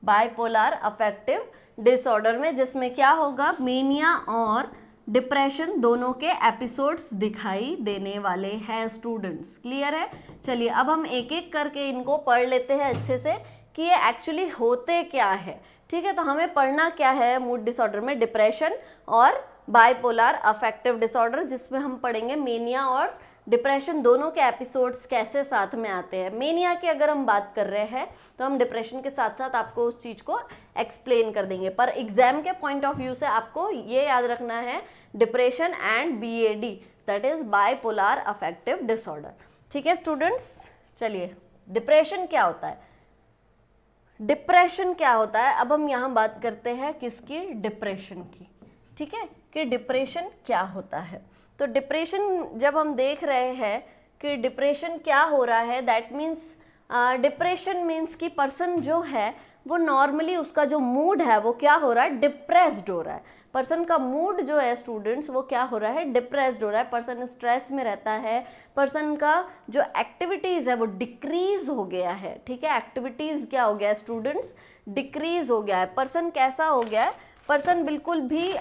बायपोलर अफेक्टिव डिसऑर्डर में, जिसमें क्या होगा? मेनिया और डिप्रेशन दोनों के एपिसोड्स दिखाई देने वाले हैं स्टूडेंट्स। क्लियर है? चलिए अब हम एक एक करके इनको पढ़ लेते हैं अच्छे से कि ये एक्चुअली होते क्या है। ठीक है, तो हमें पढ़ना क्या है मूड डिसऑर्डर में? डिप्रेशन और बाइपोलर अफेक्टिव डिसऑर्डर, जिसमें हम पढ़ेंगे मेनिया और डिप्रेशन दोनों के एपिसोड्स कैसे साथ में आते हैं। मेनिया की अगर हम बात कर रहे हैं तो हम डिप्रेशन के साथ साथ आपको उस चीज़ को एक्सप्लेन कर देंगे, पर एग्जाम के पॉइंट ऑफ व्यू से आपको ये याद रखना है depression and BAD, that is bipolar affective disorder. ठीक है स्टूडेंट्स, चलिए डिप्रेशन क्या होता है? डिप्रेशन क्या होता है? अब हम यहाँ बात करते हैं किसकी? डिप्रेशन की। ठीक है, कि डिप्रेशन क्या होता है। तो डिप्रेशन जब हम देख रहे हैं कि डिप्रेशन क्या हो रहा है, दैट मीन्स डिप्रेशन मीन्स कि पर्सन जो है वो नॉर्मली उसका जो मूड है वो क्या हो रहा है? डिप्रेस्ड हो रहा है। पर्सन का मूड जो है स्टूडेंट्स वो क्या हो रहा है? डिप्रेस्ड हो रहा है। पर्सन स्ट्रेस में रहता है, पर्सन का जो एक्टिविटीज़ है वो डिक्रीज हो गया है। ठीक है, एक्टिविटीज़ क्या हो गया है स्टूडेंट्स? डिक्रीज हो गया है। पर्सन कैसा हो गया है? पर्सन बिल्कुल भी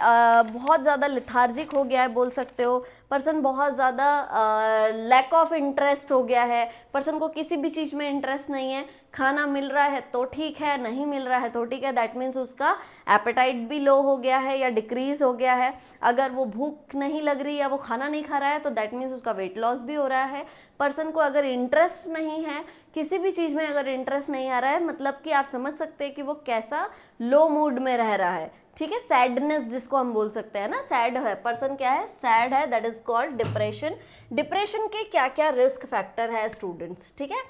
बहुत ज़्यादा लिथार्जिक हो गया है बोल सकते हो। पर्सन बहुत ज़्यादा लैक ऑफ इंटरेस्ट हो गया है। पर्सन को किसी भी चीज़ में इंटरेस्ट नहीं है। खाना मिल रहा है तो ठीक है, नहीं मिल रहा है तो ठीक है, दैट मीन्स उसका एपेटाइट भी लो हो गया है या डिक्रीज हो गया है। अगर वो भूख नहीं लग रही या वो खाना नहीं खा रहा है तो दैट मीन्स उसका वेट लॉस भी हो रहा है। पर्सन को अगर इंटरेस्ट नहीं है, किसी भी चीज़ में अगर इंटरेस्ट नहीं आ रहा है, मतलब कि आप समझ सकते हैं कि वो कैसा लो मूड में रह रहा है। ठीक है, सैडनेस जिसको हम बोल सकते हैं ना, सैड है पर्सन, क्या है? सैड है, that is called depression. Depression के क्या क्या रिस्क फैक्टर है स्टूडेंट्स? ठीक है,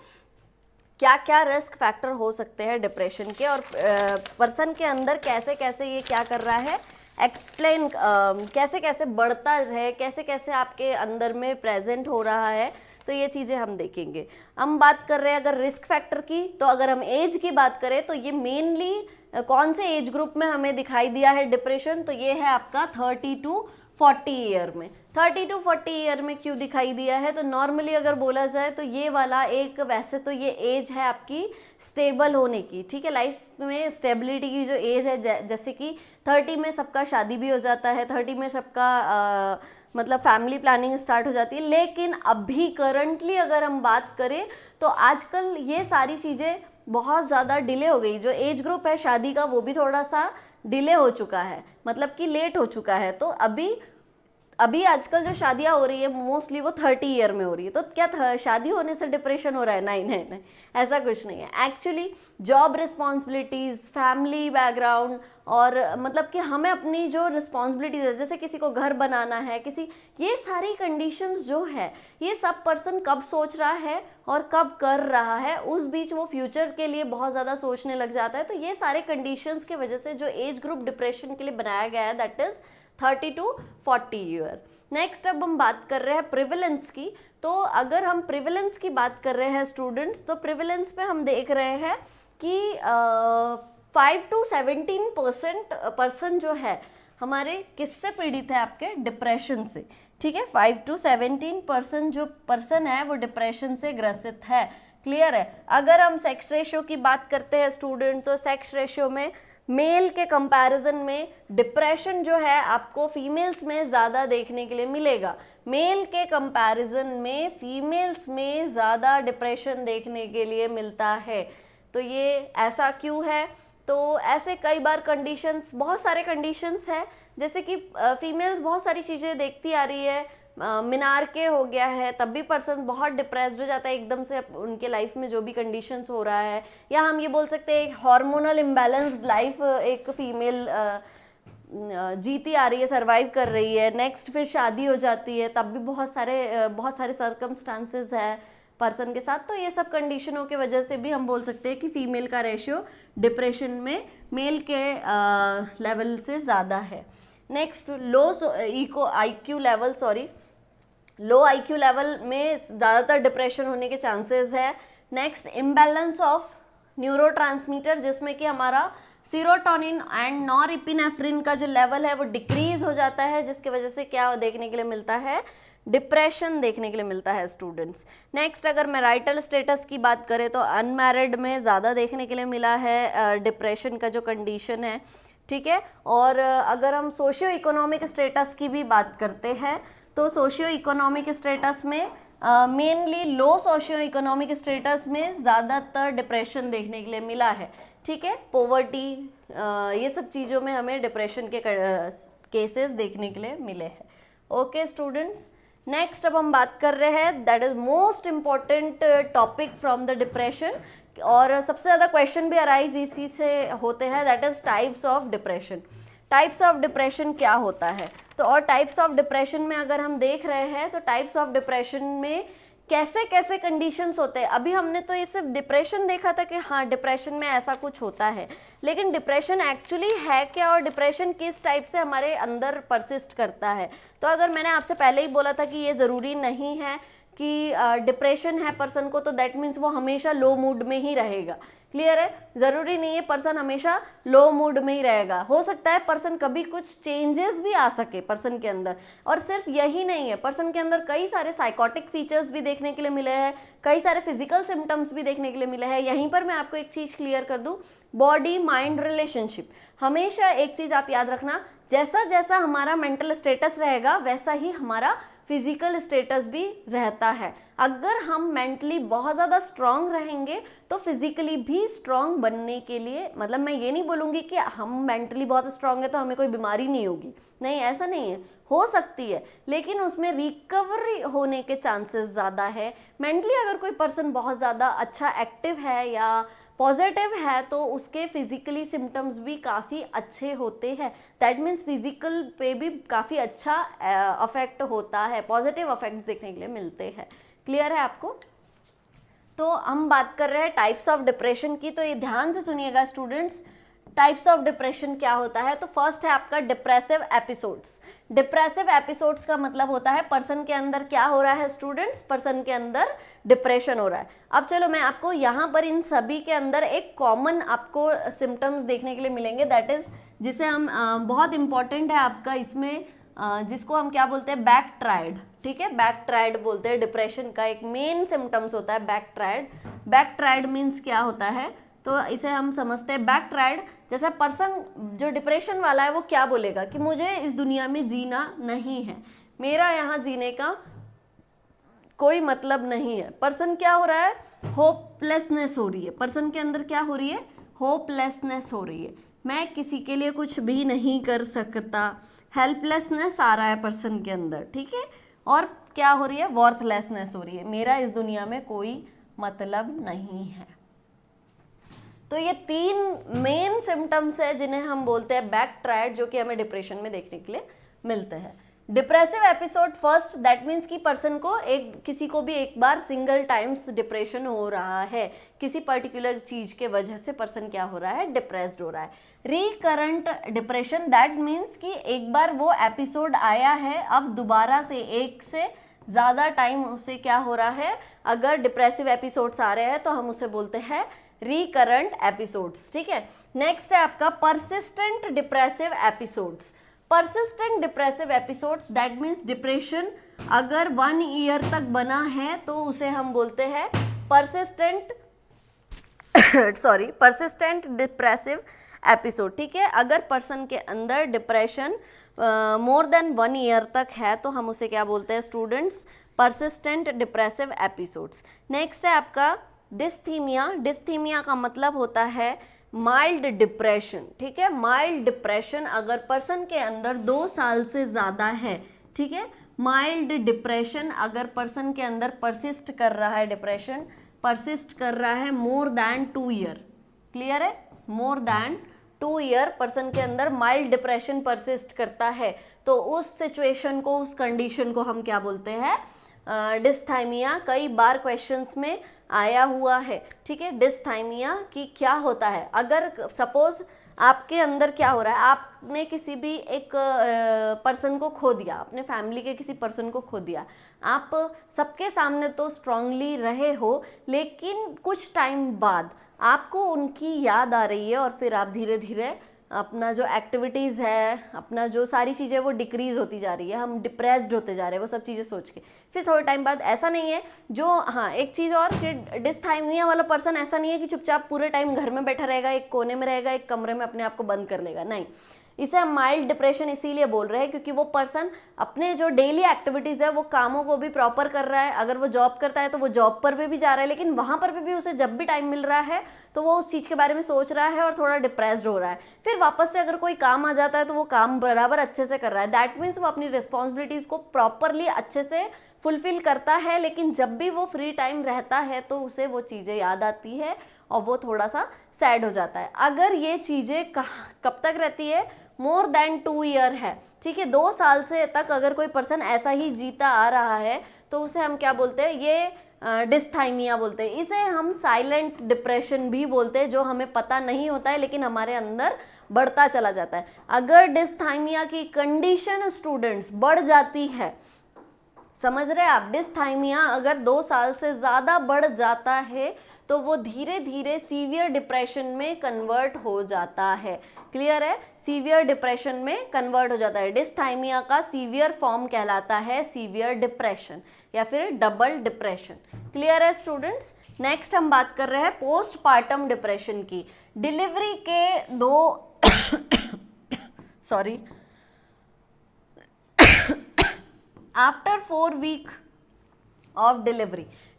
क्या क्या रिस्क फैक्टर हो सकते हैं डिप्रेशन के, और पर्सन के अंदर कैसे कैसे ये क्या कर रहा है? एक्सप्लेन, कैसे कैसे बढ़ता है, कैसे कैसे आपके अंदर में प्रेजेंट हो रहा है, तो ये चीज़ें हम देखेंगे। हम बात कर रहे हैं अगर रिस्क फैक्टर की, तो अगर हम एज की बात करें तो ये मेनली कौन से एज ग्रुप में हमें दिखाई दिया है डिप्रेशन? तो ये है आपका 30 to 40 ईयर में। 30 to 40 ईयर में क्यों दिखाई दिया है? तो नॉर्मली अगर बोला जाए तो ये वाला एक, वैसे तो ये एज है आपकी स्टेबल होने की। ठीक है, लाइफ में स्टेबिलिटी की जो एज है, जैसे कि 30 में सबका शादी भी हो जाता है, 30 में सबका मतलब फैमिली प्लानिंग स्टार्ट हो जाती है। लेकिन अभी करंटली अगर हम बात करें तो आजकल ये सारी चीज़ें बहुत ज़्यादा डिले हो गई। जो एज ग्रुप है शादी का वो भी थोड़ा सा डिले हो चुका है, मतलब कि लेट हो चुका है। तो अभी आजकल जो शादियां हो रही है मोस्टली वो 30 ईयर में हो रही है। तो क्या शादी होने से डिप्रेशन हो रहा है? नहीं नहीं नहीं, ऐसा कुछ नहीं है। Actually job responsibilities, family background, और मतलब कि हमें अपनी जो रिस्पॉन्सिबिलिटीज़ है, जैसे किसी को घर बनाना है, किसी, ये सारी कंडीशंस जो है ये सब पर्सन कब सोच रहा है और कब कर रहा है, उस बीच वो फ्यूचर के लिए बहुत ज़्यादा सोचने लग जाता है। तो ये सारे कंडीशंस की वजह से जो एज ग्रुप डिप्रेशन के लिए बनाया गया है, that is 30 to 40 year. Next अब हम बात कर रहे हैं प्रिविलेंस की। तो अगर हम प्रिविलेंस की बात कर रहे हैं स्टूडेंट्स, तो प्रिविलेंस पे हम देख रहे हैं कि 5 to 17% पर्सन जो है हमारे किससे पीड़ित है? आपके डिप्रेशन से। ठीक है, 5 to 17% जो पर्सन है वो डिप्रेशन से ग्रसित है। क्लियर है। अगर हम सेक्स रेशियो की बात करते हैं स्टूडेंट, तो सेक्स रेशियो में मेल के कंपैरिजन में डिप्रेशन जो है आपको फीमेल्स में ज़्यादा देखने के लिए मिलेगा। मेल के कंपैरिजन में फीमेल्स में ज़्यादा डिप्रेशन देखने के लिए मिलता है। तो ये ऐसा क्यों है? तो ऐसे कई बार कंडीशंस, बहुत सारे कंडीशंस हैं, जैसे कि फीमेल्स बहुत सारी चीज़ें देखती आ रही है, मीनार के हो गया है, तब भी पर्सन बहुत डिप्रेस्ड हो जाता है एकदम से उनके लाइफ में जो भी कंडीशंस हो रहा है। या हम ये बोल सकते हैं हार्मोनल इम्बैलेंस्ड लाइफ एक फीमेल जीती आ रही है, सरवाइव कर रही है। नेक्स्ट फिर शादी हो जाती है, तब भी बहुत सारे सर्कमस्टांसेस है पर्सन के साथ। तो ये सब कंडीशनों के वजह से भी हम बोल सकते हैं कि फीमेल का रेशियो डिप्रेशन में मेल के लेवल से ज़्यादा है। नेक्स्ट लो IQ लेवल में ज़्यादातर डिप्रेशन होने के चांसेस है। नेक्स्ट इम्बैलेंस ऑफ न्यूरोट्रांसमीटर, जिसमें कि हमारा सीरोटोनिन एंड नॉरएपिनेफ्रिन का जो लेवल है वो डिक्रीज हो जाता है, जिसकी वजह से क्या देखने के लिए मिलता है? डिप्रेशन देखने के लिए मिलता है स्टूडेंट्स। नेक्स्ट अगर मैरिटल स्टेटस की बात करें तो अनमैरिड में ज़्यादा देखने के लिए मिला है डिप्रेशन का जो कंडीशन है। ठीक है। और अगर हम सोशियो इकोनॉमिक स्टेटस की भी बात करते हैं तो सोशियो इकोनॉमिक स्टेटस में मेनली लो सोशियो इकोनॉमिक स्टेटस में ज़्यादातर डिप्रेशन देखने के लिए मिला है। ठीक है। पॉवर्टी, ये सब चीज़ों में हमें डिप्रेशन के केसेस देखने के लिए मिले हैं। ओके स्टूडेंट्स, नेक्स्ट अब हम बात कर रहे हैं that is most important topic from the depression, और सबसे ज़्यादा क्वेश्चन भी अराइज इसी से होते हैं, that is types of depression. Types of depression क्या होता है? तो और टाइप्स ऑफ डिप्रेशन में अगर हम देख रहे हैं तो टाइप्स ऑफ डिप्रेशन में कैसे कैसे कंडीशंस होते हैं। अभी हमने तो ये सिर्फ डिप्रेशन देखा था कि हाँ डिप्रेशन में ऐसा कुछ होता है, लेकिन डिप्रेशन एक्चुअली है क्या और डिप्रेशन किस टाइप से हमारे अंदर परसिस्ट करता है। तो अगर मैंने आपसे पहले ही बोला था कि ये ज़रूरी नहीं है कि डिप्रेशन है पर्सन को तो दैट मीन्स वो हमेशा लो मूड में ही रहेगा। क्लियर है? ज़रूरी नहीं है पर्सन हमेशा लो मूड में ही रहेगा, हो सकता है पर्सन कभी कुछ चेंजेस भी आ सके पर्सन के अंदर। और सिर्फ यही नहीं है, पर्सन के अंदर कई सारे साइकोटिक फीचर्स भी देखने के लिए मिले हैं, कई सारे फिजिकल सिम्टम्स भी देखने के लिए मिले हैं। यहीं पर मैं आपको एक चीज़ क्लियर कर दूँ, बॉडी माइंड रिलेशनशिप। हमेशा एक चीज़ आप याद रखना, जैसा जैसा हमारा मेंटल स्टेटस रहेगा वैसा ही हमारा फिजिकल स्टेटस भी रहता है। अगर हम मेंटली बहुत ज़्यादा स्ट्रांग रहेंगे तो फिजिकली भी स्ट्रांग बनने के लिए, मतलब मैं ये नहीं बोलूँगी कि हम मेंटली बहुत स्ट्रांग है तो हमें कोई बीमारी नहीं होगी, नहीं ऐसा नहीं है, हो सकती है लेकिन उसमें रिकवरी होने के चांसेस ज़्यादा है। मेंटली अगर कोई पर्सन बहुत ज़्यादा अच्छा एक्टिव है या पॉजिटिव है तो उसके फिजिकली सिम्टम्स भी काफ़ी अच्छे होते हैं। दैट मीन्स फिजिकल पे भी काफ़ी अच्छा अफेक्ट होता है, पॉजिटिव अफेक्ट्स देखने के लिए मिलते हैं। क्लियर है आपको? तो हम बात कर रहे हैं टाइप्स ऑफ डिप्रेशन की, तो ये ध्यान से सुनिएगा स्टूडेंट्स। टाइप्स ऑफ डिप्रेशन क्या होता है? तो फर्स्ट है आपका डिप्रेसिव एपिसोड्स। डिप्रेसिव एपिसोड्स का मतलब होता है पर्सन के अंदर क्या हो रहा है स्टूडेंट्स, पर्सन के अंदर डिप्रेशन हो रहा है। अब चलो मैं आपको यहाँ पर इन सभी के अंदर एक कॉमन आपको सिम्टम्स देखने के लिए मिलेंगे, दैट इज जिसे हम बहुत इंपॉर्टेंट है आपका इसमें, जिसको हम क्या बोलते हैं, बैक ट्रायड। ठीक है, बैक ट्रायड बोलते हैं। डिप्रेशन का एक मेन सिम्टम्स होता है back triad. Back triad means क्या होता है, तो इसे हम समझते हैं बैक ट्रायड, जैसे पर्सन जो डिप्रेशन वाला है वो क्या बोलेगा कि मुझे इस दुनिया में जीना नहीं है, मेरा यहाँ जीने का कोई मतलब नहीं है। पर्सन क्या हो रहा है, होपलेसनेस हो रही है, पर्सन के अंदर क्या हो रही है, होपलेसनेस हो रही है, मैं किसी के लिए कुछ भी नहीं कर सकता, हेल्पलेसनेस आ रहा है पर्सन के अंदर। ठीक है, और क्या हो रही है, वर्थलेसनेस हो रही है, मेरा इस दुनिया में कोई मतलब नहीं है। तो ये तीन मेन सिम्टम्स है जिन्हें हम बोलते हैं बैक ट्रायड, जो कि हमें डिप्रेशन में देखने के लिए मिलते हैं। Depressive episode first, that means कि पर्सन को किसी को भी एक बार सिंगल टाइम्स डिप्रेशन हो रहा है, किसी पर्टिकुलर चीज के वजह से पर्सन क्या हो रहा है, डिप्रेस्ड हो रहा है। रिकरेंट डिप्रेशन, दैट मीन्स कि एक बार वो एपिसोड आया है, अब दोबारा से एक से ज़्यादा टाइम उसे क्या हो रहा है, अगर डिप्रेसिव एपिसोड्स आ रहे हैं तो हम उसे बोलते हैं रिकरेंट एपिसोड्स। ठीक है, नेक्स्ट है आपका persistent depressive episodes. Persistent depressive episodes, that means depression अगर 1 ईयर तक बना है तो उसे हम बोलते हैं परसिस्टेंट परसिस्टेंट डिप्रेसिव एपिसोड। ठीक है, अगर पर्सन के अंदर डिप्रेशन मोर देन 1 ईयर तक है तो हम उसे क्या बोलते हैं students, persistent depressive episodes. Next है आपका डिस्थीमिया। डिस्थीमिया का मतलब होता है माइल्ड डिप्रेशन। ठीक है, माइल्ड डिप्रेशन अगर पर्सन के अंदर 2 साल से ज़्यादा है, ठीक है, माइल्ड डिप्रेशन अगर पर्सन के अंदर परसिस्ट कर रहा है, डिप्रेशन परसिस्ट कर रहा है मोर देन 2 ईयर, क्लियर है, मोर देन 2 ईयर पर्सन के अंदर माइल्ड डिप्रेशन परसिस्ट करता है तो उस सिचुएशन को, उस कंडीशन को हम क्या बोलते हैं, डिस्थाइमिया। कई बार क्वेश्चंस में आया हुआ है। ठीक है, डिस्थाइमिया की क्या होता है, अगर सपोज आपके अंदर क्या हो रहा है, आपने किसी भी एक पर्सन को खो दिया, अपने फैमिली के किसी पर्सन को खो दिया, आप सबके सामने तो स्ट्रांगली रहे हो लेकिन कुछ टाइम बाद आपको उनकी याद आ रही है और फिर आप धीरे धीरे अपना जो एक्टिविटीज़ है, अपना जो सारी चीज़ें वो डिक्रीज़ होती जा रही है, हम डिप्रेस्ड होते जा रहे हैं वो सब चीज़ें सोच के। फिर थोड़े टाइम बाद ऐसा नहीं है जो, हाँ एक चीज़ और कि डिस्थाइमिया वाला पर्सन ऐसा नहीं है कि चुपचाप पूरे टाइम घर में बैठा रहेगा, एक कोने में रहेगा, एक कमरे में अपने आप को बंद कर लेगा, नहीं। इसे हम माइल्ड डिप्रेशन इसीलिए बोल रहे हैं क्योंकि वो पर्सन अपने जो डेली एक्टिविटीज़ है वो कामों को भी प्रॉपर कर रहा है। अगर वो जॉब करता है तो वो जॉब पर भी जा रहा है, लेकिन वहाँ पर भी उसे जब भी टाइम मिल रहा है तो वो उस चीज़ के बारे में सोच रहा है और थोड़ा डिप्रेस्ड हो रहा है। फिर वापस से अगर कोई काम आ जाता है तो वो काम बराबर अच्छे से कर रहा है, दैट मीन्स वो अपनी रिस्पॉन्सिबिलिटीज़ को प्रॉपरली अच्छे से फुलफिल करता है। लेकिन जब भी वो फ्री टाइम रहता है तो उसे वो चीज़ें याद आती है और वो थोड़ा सा सैड हो जाता है। अगर ये चीज़ें कब तक रहती है, मोर देन 2 ईयर है, ठीक है, 2 साल से तक अगर कोई पर्सन ऐसा ही जीता आ रहा है तो उसे हम क्या बोलते हैं, ये डिस्थाइमिया बोलते हैं। इसे हम साइलेंट डिप्रेशन भी बोलते हैं, जो हमें पता नहीं होता है लेकिन हमारे अंदर बढ़ता चला जाता है। अगर डिस्थाइमिया की कंडीशन स्टूडेंट्स बढ़ जाती है, समझ रहे हैं आप, डिस्थाइमिया अगर 2 साल से ज़्यादा बढ़ जाता है तो वो धीरे धीरे सीवियर डिप्रेशन में कन्वर्ट हो जाता है, क्लियर है, सीवियर डिप्रेशन में कन्वर्ट हो जाता है। डिस्थाइमिया का सीवियर फॉर्म कहलाता है सीवियर डिप्रेशन या फिर डबल डिप्रेशन, क्लियर है स्टूडेंट्स। नेक्स्ट हम बात कर रहे हैं पोस्टपार्टम डिप्रेशन की। डिलीवरी के 2 sorry after 4 week of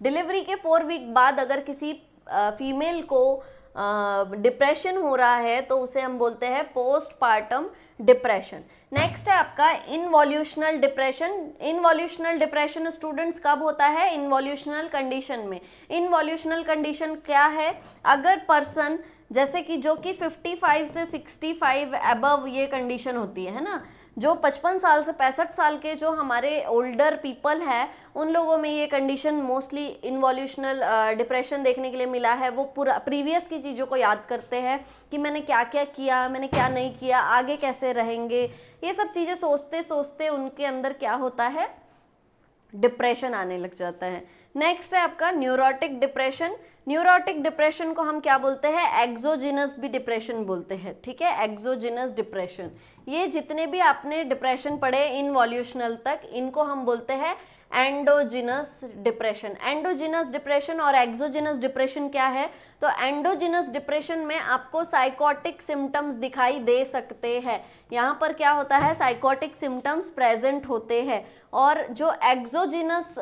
delivery के 4 वीक बाद अगर किसी फीमेल को डिप्रेशन हो रहा है तो उसे हम बोलते हैं पोस्टपार्टम डिप्रेशन। नेक्स्ट है आपका इनवॉल्यूशनल डिप्रेशन। इनवॉल्यूशनल डिप्रेशन स्टूडेंट्स कब होता है, इनवॉल्यूशनल कंडीशन में। इनवॉल्यूशनल कंडीशन क्या है, अगर पर्सन जैसे कि जो कि 55 से 65 अबव ये कंडीशन होती है ना, जो 55 साल से 65 साल के जो हमारे ओल्डर पीपल है उन लोगों में ये कंडीशन मोस्टली इनवॉल्यूशनल डिप्रेशन देखने के लिए मिला है। वो पूरा प्रीवियस की चीज़ों को याद करते हैं कि मैंने क्या क्या किया, मैंने क्या नहीं किया, आगे कैसे रहेंगे, ये सब चीज़ें सोचते सोचते उनके अंदर क्या होता है, डिप्रेशन आने लग जाता है। नेक्स्ट है आपका न्यूरोटिक डिप्रेशन। न्यूरोटिक डिप्रेशन को हम क्या बोलते हैं, एक्सोजिनस भी डिप्रेशन बोलते हैं, ठीक है, एक्सोजिनस डिप्रेशन। ये जितने भी आपने डिप्रेशन पढ़े इनवॉल्यूशनल तक, इनको हम बोलते हैं एंडोजिनस डिप्रेशन। एंडोजिनस डिप्रेशन और एक्सोजिनस डिप्रेशन क्या है, तो एंडोजिनस डिप्रेशन में आपको साइकोटिक सिम्टम्स दिखाई दे सकते हैं। यहाँ पर क्या होता है, साइकोटिक सिम्टम्स प्रेजेंट होते हैं। और जो एक्सोजिनस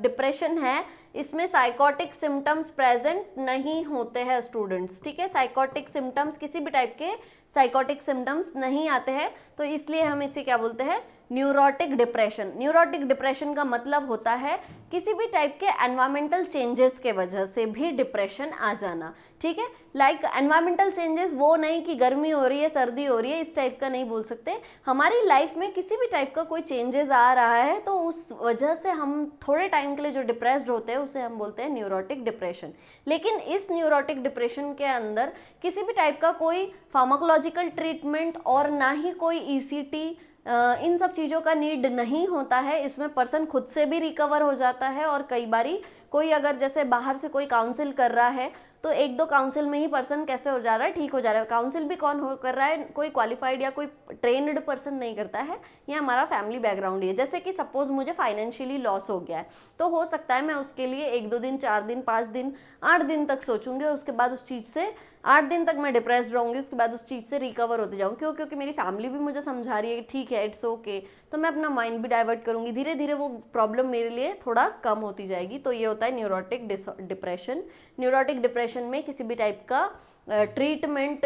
डिप्रेशन है इसमें साइकोटिक सिम्टम्स प्रेजेंट नहीं होते हैं स्टूडेंट्स, ठीक है, साइकोटिक सिम्टम्स किसी भी टाइप के साइकोटिक सिम्टम्स नहीं आते हैं, तो इसलिए हम इसे क्या बोलते हैं, न्यूरोटिक डिप्रेशन। न्यूरोटिक डिप्रेशन का मतलब होता है किसी भी टाइप के एनवायरमेंटल चेंजेस के वजह से भी डिप्रेशन आ जाना, ठीक है। लाइक एनवायरमेंटल चेंजेस वो नहीं कि गर्मी हो रही है, सर्दी हो रही है, इस टाइप का नहीं बोल सकते। हमारी लाइफ में किसी भी टाइप का कोई चेंजेस आ रहा है तो उस वजह से हम थोड़े टाइम के लिए जो डिप्रेस्ड होते हैं उसे हम बोलते हैं न्यूरोटिक डिप्रेशन। लेकिन इस न्यूरोटिक डिप्रेशन के अंदर किसी भी टाइप का कोई फार्माकोलॉजिकल ट्रीटमेंट और ना ही कोई ECT इन सब चीज़ों का नीड नहीं होता है। इसमें पर्सन खुद से भी रिकवर हो जाता है और कई बारी कोई अगर जैसे बाहर से कोई काउंसिल कर रहा है तो 1-2 काउंसिल में ही पर्सन कैसे हो जा रहा है, ठीक हो जा रहा है। काउंसिल भी कौन हो कर रहा है, कोई क्वालिफाइड या कोई ट्रेन्ड पर्सन नहीं करता है, ये हमारा फैमिली बैकग्राउंड ही है। जैसे कि सपोज मुझे फाइनेंशियली लॉस हो गया है, तो हो सकता है मैं उसके लिए 1-2 दिन, 4 दिन, 5 दिन, 8 दिन तक सोचूंगी और उसके बाद उस चीज़ से 8 दिन तक मैं डिप्रेस्ड रहूँगी, उसके बाद उस चीज़ से रिकवर होते जाऊँ। क्यों? क्योंकि मेरी फैमिली भी मुझे समझा रही है कि ठीक है, इट्स ओके, तो मैं अपना माइंड भी डाइवर्ट करूँगी, धीरे धीरे वो प्रॉब्लम मेरे लिए थोड़ा कम होती जाएगी। तो ये होता है न्यूरोटिक डिप्रेशन। न्यूरोटिक डिप्रेशन में किसी भी टाइप का ट्रीटमेंट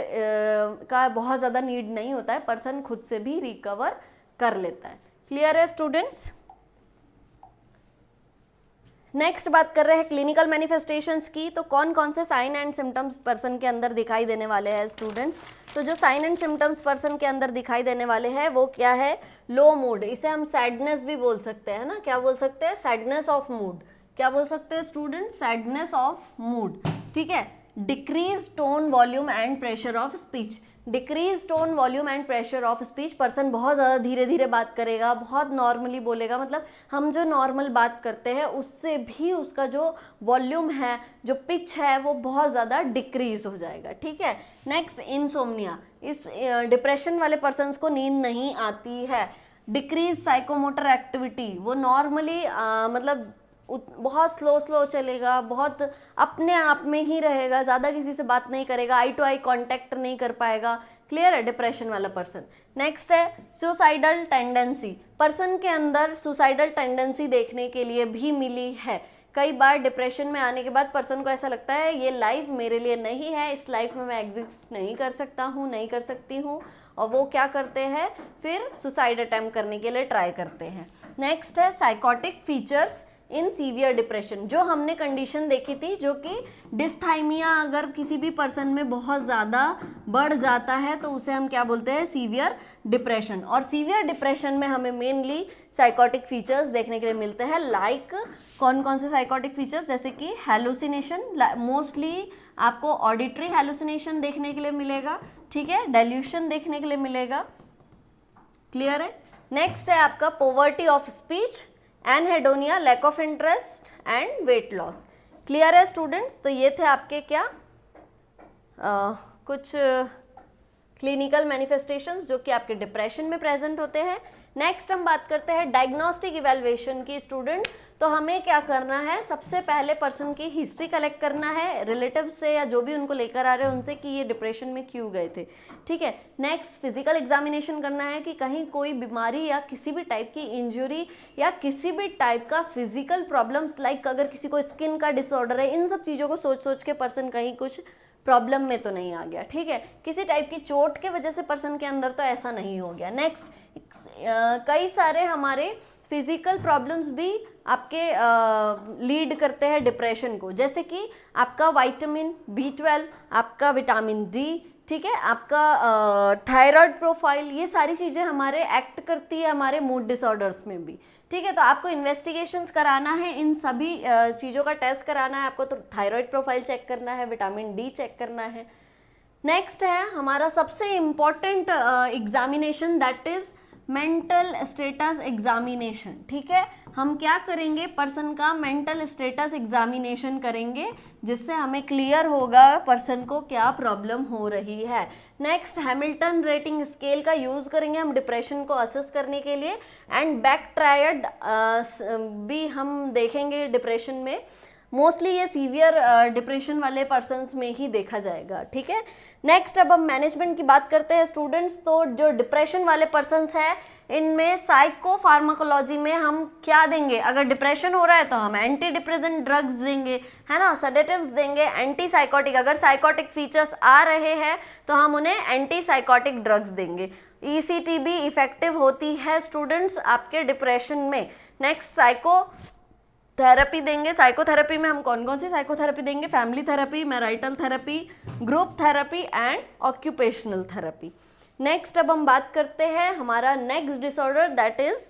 का बहुत ज़्यादा नीड नहीं होता है, पर्सन खुद से भी रिकवर कर लेता है। क्लियर है स्टूडेंट्स? नेक्स्ट बात कर रहे हैं क्लिनिकल मैनिफेस्टेशंस की। तो कौन कौन से साइन एंड सिम्टम्स पर्सन के अंदर दिखाई देने वाले हैं स्टूडेंट्स? तो जो साइन एंड सिम्टम्स पर्सन के अंदर दिखाई देने वाले हैं वो क्या है? लो मूड, इसे हम सैडनेस भी बोल सकते हैं ना। क्या बोल सकते हैं? Sadness of mood. क्या बोल सकते हैं स्टूडेंट? Sadness of mood. ठीक है। Decrease tone, volume and pressure of speech. Decrease tone, volume and pressure of speech, person बहुत ज़्यादा धीरे धीरे बात करेगा, बहुत नॉर्मली बोलेगा, मतलब हम जो नॉर्मल बात करते हैं उससे भी उसका जो वॉल्यूम है, जो पिच है, वो बहुत ज़्यादा डिक्रीज हो जाएगा। ठीक है। Next, insomnia. इस डिप्रेशन वाले पर्सन्स को नींद नहीं आती है। डिक्रीज साइकोमोटर एक्टिविटी, वो नॉर्मली मतलब बहुत स्लो चलेगा, बहुत अपने आप में ही रहेगा, ज़्यादा किसी से बात नहीं करेगा, आई टू आई कांटेक्ट नहीं कर पाएगा। क्लियर है? डिप्रेशन वाला पर्सन। नेक्स्ट है सुसाइडल टेंडेंसी। पर्सन के अंदर सुसाइडल टेंडेंसी देखने के लिए भी मिली है। कई बार डिप्रेशन में आने के बाद पर्सन को ऐसा लगता है ये लाइफ मेरे लिए नहीं है, इस लाइफ में मैं एग्जिस्ट नहीं कर सकता हूँ, नहीं कर सकती हूँ, और वो क्या करते हैं? फिर सुसाइड अटेम्प्ट करने के लिए ट्राई करते हैं। नेक्स्ट है psychotic features in severe depression. जो हमने कंडीशन देखी थी, जो कि डिस्थाइमिया अगर किसी भी पर्सन में बहुत ज़्यादा बढ़ जाता है तो उसे हम क्या बोलते हैं? Severe depression. और सीवियर डिप्रेशन में हमें मेनली साइकोटिक फीचर्स देखने के लिए मिलते हैं। लाइक कौन कौन से साइकोटिक फीचर्स? जैसे कि हैलुसिनेशन, मोस्टली आपको ऑडिटरी हैलुसिनेशन देखने के लिए मिलेगा। ठीक है। डेल्यूशन देखने के लिए मिलेगा। क्लियर है? नेक्स्ट है आपका poverty of speech, anhedonia, lack of interest and weight loss. Clear है स्टूडेंट्स? तो ये थे आपके क्या कुछ क्लिनिकल मैनिफेस्टेशंस जो कि आपके डिप्रेशन में प्रेजेंट होते हैं। नेक्स्ट हम बात करते हैं डायग्नोस्टिक इवैल्यूएशन की। स्टूडेंट, तो हमें क्या करना है? सबसे पहले पर्सन की हिस्ट्री कलेक्ट करना है रिलेटिव से या जो भी उनको लेकर आ रहे हैं उनसे कि ये डिप्रेशन में क्यों गए थे। ठीक है। नेक्स्ट फिजिकल एग्जामिनेशन करना है कि कहीं कोई बीमारी या किसी भी टाइप की इंजरी या किसी भी टाइप का फिजिकल प्रॉब्लम्स, लाइक अगर किसी को स्किन का डिसऑर्डर है, इन सब चीज़ों को सोच सोच के पर्सन कहीं कुछ प्रॉब्लम में तो नहीं आ गया। ठीक है। किसी टाइप की चोट के वजह से पर्सन के अंदर तो ऐसा नहीं हो गया। नेक्स्ट, कई सारे हमारे फिजिकल प्रॉब्लम्स भी आपके लीड करते हैं डिप्रेशन को, जैसे कि आपका विटामिन B12, आपका विटामिन D, ठीक है, आपका थायराइड प्रोफाइल, ये सारी चीज़ें हमारे एक्ट करती है हमारे मूड डिसऑर्डर्स में भी। ठीक है। तो आपको इन्वेस्टिगेशंस कराना है, इन सभी चीज़ों का टेस्ट कराना है आपको। तो थायराइड प्रोफाइल चेक करना है, विटामिन D चेक करना है। नेक्स्ट है हमारा सबसे important examination, that is mental status examination. ठीक है। हम क्या करेंगे? पर्सन का मेंटल स्टेटस एग्जामिनेशन करेंगे, जिससे हमें क्लियर होगा पर्सन को क्या प्रॉब्लम हो रही है। नेक्स्ट, हैमिल्टन रेटिंग स्केल का यूज़ करेंगे हम डिप्रेशन को असेस करने के लिए। एंड बैक ट्रायड भी हम देखेंगे डिप्रेशन में। मोस्टली ये सीवियर डिप्रेशन वाले पर्सन्स में ही देखा जाएगा। ठीक है। नेक्स्ट, अब हम मैनेजमेंट की बात करते हैं स्टूडेंट्स। तो जो डिप्रेशन वाले पर्सन्स हैं, इनमें साइको फार्माकोलॉजी में हम क्या देंगे? अगर डिप्रेशन हो रहा है तो हम एंटी डिप्रेसेंट ड्रग्स देंगे, है ना, सेडेटिव्स देंगे, एंटी साइकोटिक, अगर साइकोटिक फीचर्स आ रहे हैं तो हम उन्हें एंटी साइकोटिक ड्रग्स देंगे। ECTB इफेक्टिव होती है स्टूडेंट्स आपके डिप्रेशन में। नेक्स्ट, साइको थेरेपी देंगे। साइकोथेरेपी में हम कौन कौन सी साइकोथेरेपी देंगे? Family therapy, marital therapy, group therapy and occupational therapy. Next, अब हम बात करते हैं हमारा next disorder, that is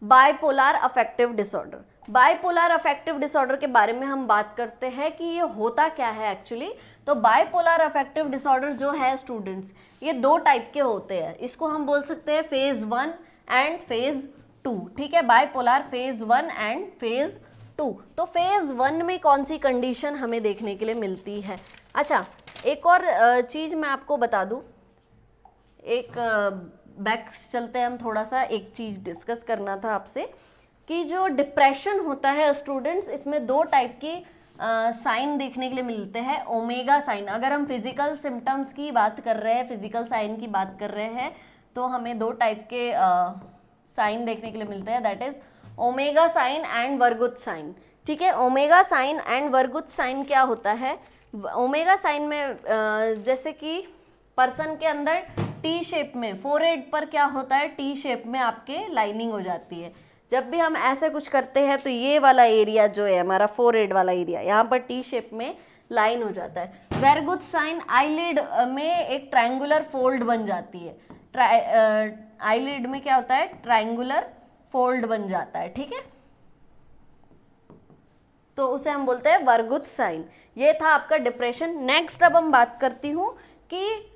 bipolar affective disorder. Bipolar affective disorder के बारे में हम बात करते हैं कि ये होता क्या है एक्चुअली। तो बाइपोलर अफेक्टिव डिसऑर्डर जो है स्टूडेंट्स, ये 2 टाइप के होते हैं। इसको हम बोल सकते हैं फेज 1 एंड फेज 2। ठीक है। Bipolar phase 1 and phase 2। तो फेज 1 में कौन सी कंडीशन हमें देखने के लिए मिलती है? अच्छा, एक और चीज़ मैं आपको बता दूं, एक बैक चलते हैं हम, थोड़ा सा एक चीज़ डिस्कस करना था आपसे कि जो डिप्रेशन होता है स्टूडेंट्स, इसमें 2 टाइप की साइन देखने के लिए मिलते हैं। ओमेगा साइन, अगर हम फिजिकल सिम्टम्स की बात कर रहे हैं, फिजिकल साइन की बात कर रहे हैं, तो हमें 2 टाइप के साइन देखने के लिए मिलते हैं, that is omega sign and Veraguth sign. ठीक है, omega sign and Veraguth sign क्या होता है? ओमेगा साइन में जैसे कि पर्सन के अंदर टी शेप में, फोरहेड पर क्या होता है, टी शेप में आपके लाइनिंग हो जाती है। जब भी हम ऐसे कुछ करते हैं तो ये वाला एरिया जो है हमारा फोरहेड वाला एरिया, यहाँ पर टी शेप में लाइन हो जाता है। वेरगुथ साइन, आईलिड में एक ट्रायंगुलर फोल्ड बन जाती है। आईलिड में क्या होता है, ट्रायंगुलर फोल्ड बन जाता है। ठीक है, तो उसे हम बोलते हैं वर्गुथ साइन। ये था आपका डिप्रेशन। नेक्स्ट अब हम बात करती हूँ कि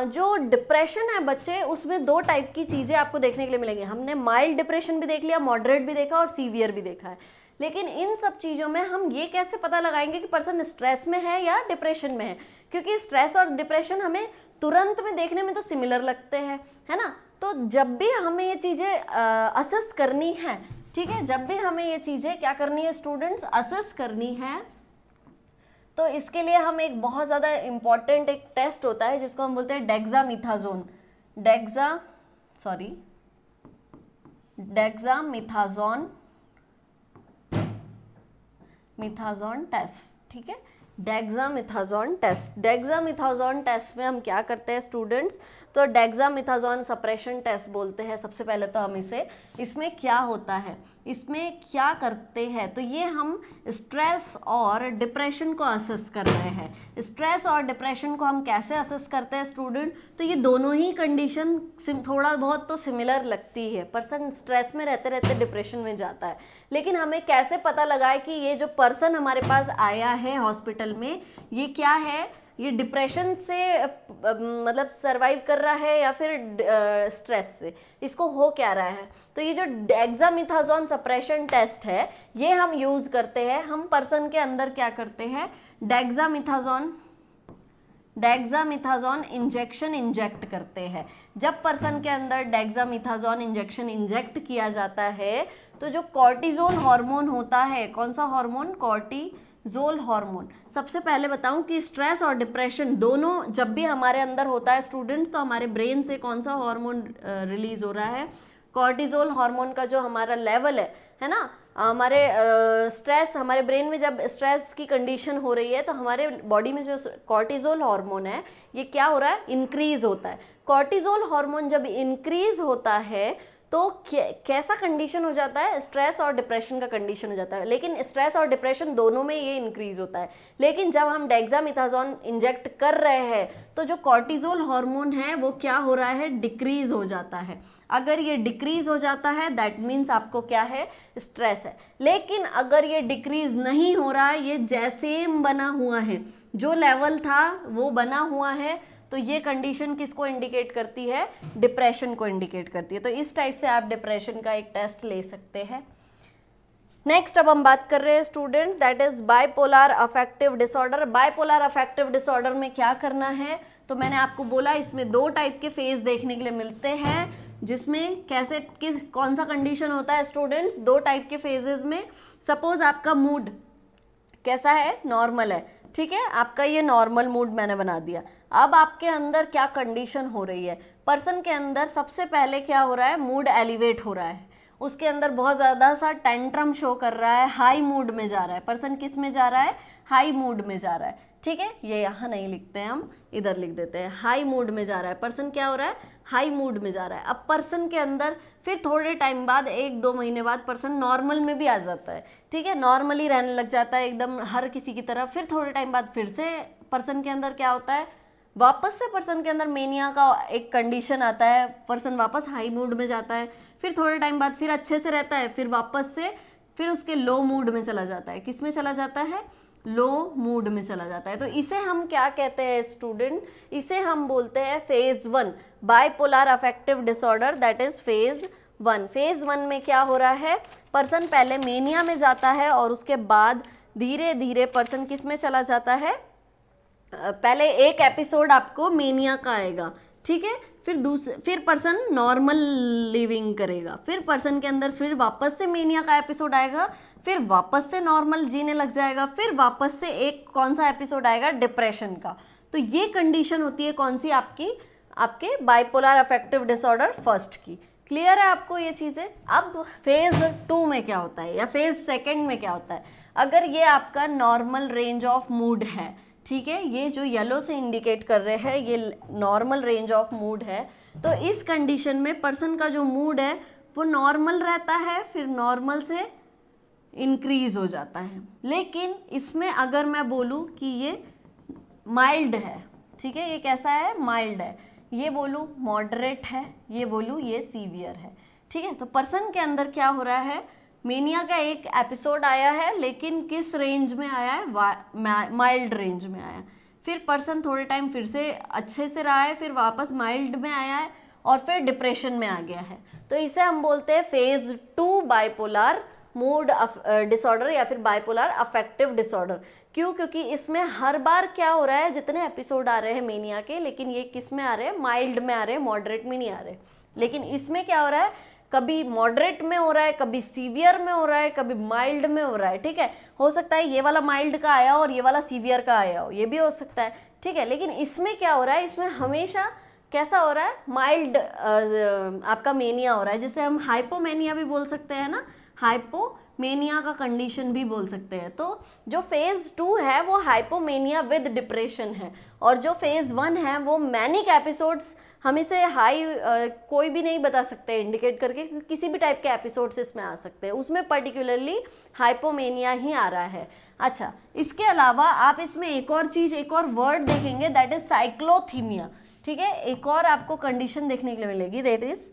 जो डिप्रेशन है बच्चे, उसमें 2 टाइप की चीज़ें आपको देखने के लिए मिलेंगी। हमने माइल्ड डिप्रेशन भी देख लिया, मॉडरेट भी देखा और सीवियर भी देखा है। लेकिन इन सब चीज़ों में हम ये कैसे पता लगाएंगे कि पर्सन स्ट्रेस में है या डिप्रेशन में है? क्योंकि स्ट्रेस और डिप्रेशन हमें तुरंत में देखने में तो सिमिलर लगते हैं, है ना। तो जब भी हमें ये चीज़ें असेस करनी है, ठीक है, जब भी हमें ये चीज़ें क्या करनी है स्टूडेंट्स, असेस करनी है, तो इसके लिए हम एक बहुत ज़्यादा इम्पॉर्टेंट एक टेस्ट होता है जिसको हम बोलते हैं डेक्सामिथाजोन टेस्ट। ठीक है, डेक्सामिथाजोन टेस्ट में हम क्या करते हैं स्टूडेंट्स, तो डेक्सामिथाजोन सप्रेशन टेस्ट बोलते हैं सबसे पहले तो हम इसे। इसमें क्या होता है, इसमें क्या करते हैं, तो ये हम स्ट्रेस और डिप्रेशन को असेस कर रहे हैं। स्ट्रेस और डिप्रेशन को हम कैसे असेस करते हैं स्टूडेंट, तो ये दोनों ही कंडीशन थोड़ा बहुत तो सिमिलर लगती है। पर्सन स्ट्रेस में रहते रहते डिप्रेशन में जाता है, लेकिन हमें कैसे पता लगाए कि ये जो पर्सन हमारे पास आया है हॉस्पिटल में, ये क्या है, ये डिप्रेशन से मतलब सरवाइव कर रहा है या फिर स्ट्रेस से, इसको हो क्या रहा है। तो ये जो डेक्सामिथाजोन सप्रेशन टेस्ट है, ये हम यूज़ करते हैं। हम पर्सन के अंदर क्या करते हैं, डेक्सामिथाजोन इंजेक्शन इंजेक्ट करते हैं। जब पर्सन के अंदर डेक्सामिथाजोन इंजेक्शन इंजेक्ट किया जाता है, तो जो कॉर्टिजोल हार्मोन होता है, कौन सा हार्मोन, कॉर्टिजोल हार्मोन। सबसे पहले बताऊं कि स्ट्रेस और डिप्रेशन दोनों जब भी हमारे अंदर होता है स्टूडेंट्स, तो हमारे ब्रेन से कौन सा हार्मोन रिलीज हो रहा है, कॉर्टिजोल हार्मोन का जो हमारा लेवल है ना, हमारे स्ट्रेस, हमारे ब्रेन में जब स्ट्रेस की कंडीशन हो रही है तो हमारे बॉडी में जो कॉर्टिजोल हार्मोन है, ये क्या हो रहा है, इंक्रीज होता है। कॉर्टिजोल हार्मोन जब इंक्रीज होता है तो कैसा कंडीशन हो जाता है, स्ट्रेस और डिप्रेशन का कंडीशन हो जाता है। लेकिन स्ट्रेस और डिप्रेशन दोनों में ये इंक्रीज होता है। लेकिन जब हम डेक्सामिथाजोन इंजेक्ट कर रहे हैं तो जो कॉर्टिजोल हार्मोन है वो क्या हो रहा है, डिक्रीज हो जाता है। अगर ये डिक्रीज हो जाता है दैट मीन्स आपको क्या है, स्ट्रेस है। लेकिन अगर ये डिक्रीज नहीं हो रहा है, ये जैसे बना हुआ है, जो लेवल था वो बना हुआ है, तो ये कंडीशन किसको इंडिकेट करती है, डिप्रेशन को इंडिकेट करती है। तो इस टाइप से आप डिप्रेशन का एक टेस्ट ले सकते हैं। नेक्स्ट अब हम बात कर रहे हैं students, that is bipolar affective disorder. Bipolar affective disorder में क्या करना है, तो मैंने आपको बोला इसमें 2 टाइप के फेज देखने के लिए मिलते हैं, जिसमें कैसे कौन सा कंडीशन होता है स्टूडेंट्स, 2 टाइप के फेजेस में। सपोज आपका मूड कैसा है, नॉर्मल है, ठीक है, आपका ये नॉर्मल मूड मैंने बना दिया। अब आपके अंदर क्या कंडीशन हो रही है, पर्सन के अंदर सबसे पहले क्या हो रहा है, मूड एलिवेट हो रहा है, उसके अंदर बहुत ज़्यादा सा टेंट्रम शो कर रहा है, हाई मूड में जा रहा है। पर्सन किस में जा रहा है, हाई मूड में जा रहा है। ठीक है, ये यहाँ नहीं लिखते हैं, हम इधर लिख देते हैं, हाई मूड में जा रहा है पर्सन, क्या हो रहा है, हाई मूड में जा रहा है। अब पर्सन के अंदर फिर थोड़े टाइम बाद, 1-2 महीने बाद पर्सन नॉर्मल में भी आ जाता है, ठीक है, नॉर्मली रहने लग जाता है एकदम हर किसी की तरह। फिर थोड़े टाइम बाद फिर से पर्सन के अंदर क्या होता है, वापस से पर्सन के अंदर मेनिया का एक कंडीशन आता है, पर्सन वापस हाई मूड में जाता है। फिर थोड़े टाइम बाद फिर अच्छे से रहता है, फिर वापस से फिर उसके लो मूड में चला जाता है। किस में चला जाता है, लो मूड में चला जाता है। तो इसे हम क्या कहते हैं स्टूडेंट, इसे हम बोलते हैं phase 1 bipolar affective disorder, that is phase 1। Phase 1 में क्या हो रहा है, पर्सन पहले मेनिया में जाता है और उसके बाद धीरे धीरे पर्सन किस में चला जाता है, पहले एक एपिसोड आपको मेनिया का आएगा, ठीक है, फिर पर्सन नॉर्मल लिविंग करेगा, फिर पर्सन के अंदर फिर वापस से मेनिया का एपिसोड आएगा, फिर वापस से नॉर्मल जीने लग जाएगा, फिर वापस से एक कौन सा एपिसोड आएगा, डिप्रेशन का। तो ये कंडीशन होती है कौन सी, आपके बाइपोलर अफेक्टिव डिसऑर्डर फर्स्ट की। क्लियर है आपको ये चीज़ें। अब फेज 2 में क्या होता है या फेज सेकेंड में क्या होता है, अगर ये आपका नॉर्मल रेंज ऑफ मूड है, ठीक है, ये जो येलो से इंडिकेट कर रहे हैं ये नॉर्मल रेंज ऑफ मूड है, तो इस कंडीशन में पर्सन का जो मूड है वो नॉर्मल रहता है, फिर नॉर्मल से इंक्रीज हो जाता है। लेकिन इसमें अगर मैं बोलूँ कि ये माइल्ड है, ठीक है, ये कैसा है, माइल्ड है, ये बोलूँ मॉडरेट है, ये बोलूँ ये सीवियर है, ठीक है, तो पर्सन के अंदर क्या हो रहा है, मेनिया का एक एपिसोड आया है लेकिन किस रेंज में आया है, माइल्ड रेंज में आया है, फिर पर्सन थोड़े टाइम फिर से अच्छे से रहा है, फिर वापस माइल्ड में आया है और फिर डिप्रेशन में आ गया है। तो इसे हम बोलते हैं फेज 2 बाइपोलर मूड डिसऑर्डर या फिर बाइपोलर अफेक्टिव डिसऑर्डर। क्यों, क्योंकि इसमें हर बार क्या हो रहा है, जितने एपिसोड आ रहे हैं मेनिया के, लेकिन ये किस में आ रहे हैं, माइल्ड में आ रहे हैं, मॉडरेट में नहीं आ रहे। लेकिन इसमें क्या हो रहा है, कभी मॉडरेट में हो रहा है, कभी सीवियर में हो रहा है, कभी माइल्ड में हो रहा है, ठीक है, हो सकता है ये वाला माइल्ड का आया और ये वाला सीवियर का आया हो, ये भी हो सकता है, ठीक है। लेकिन इसमें क्या हो रहा है, इसमें हमेशा कैसा हो रहा है, माइल्ड आपका मेनिया हो रहा है, जिसे हम हाइपोमेनिया भी बोल सकते हैं ना, हाइपोमेनिया का कंडीशन भी बोल सकते हैं। तो जो फेज 2 है वो हाइपोमेनिया विद डिप्रेशन है, और जो फेज 1 है वो मैनिक एपिसोड्स, हम इसे हाई कोई भी नहीं बता सकते इंडिकेट करके, किसी भी टाइप के एपिसोड्स इसमें आ सकते हैं, उसमें पर्टिकुलरली हाइपोमेनिया ही आ रहा है। अच्छा, इसके अलावा आप इसमें एक और चीज़, एक और वर्ड देखेंगे, दैट इज साइक्लोथीमिया, ठीक है, एक और आपको कंडीशन देखने के लिए मिलेगी, that is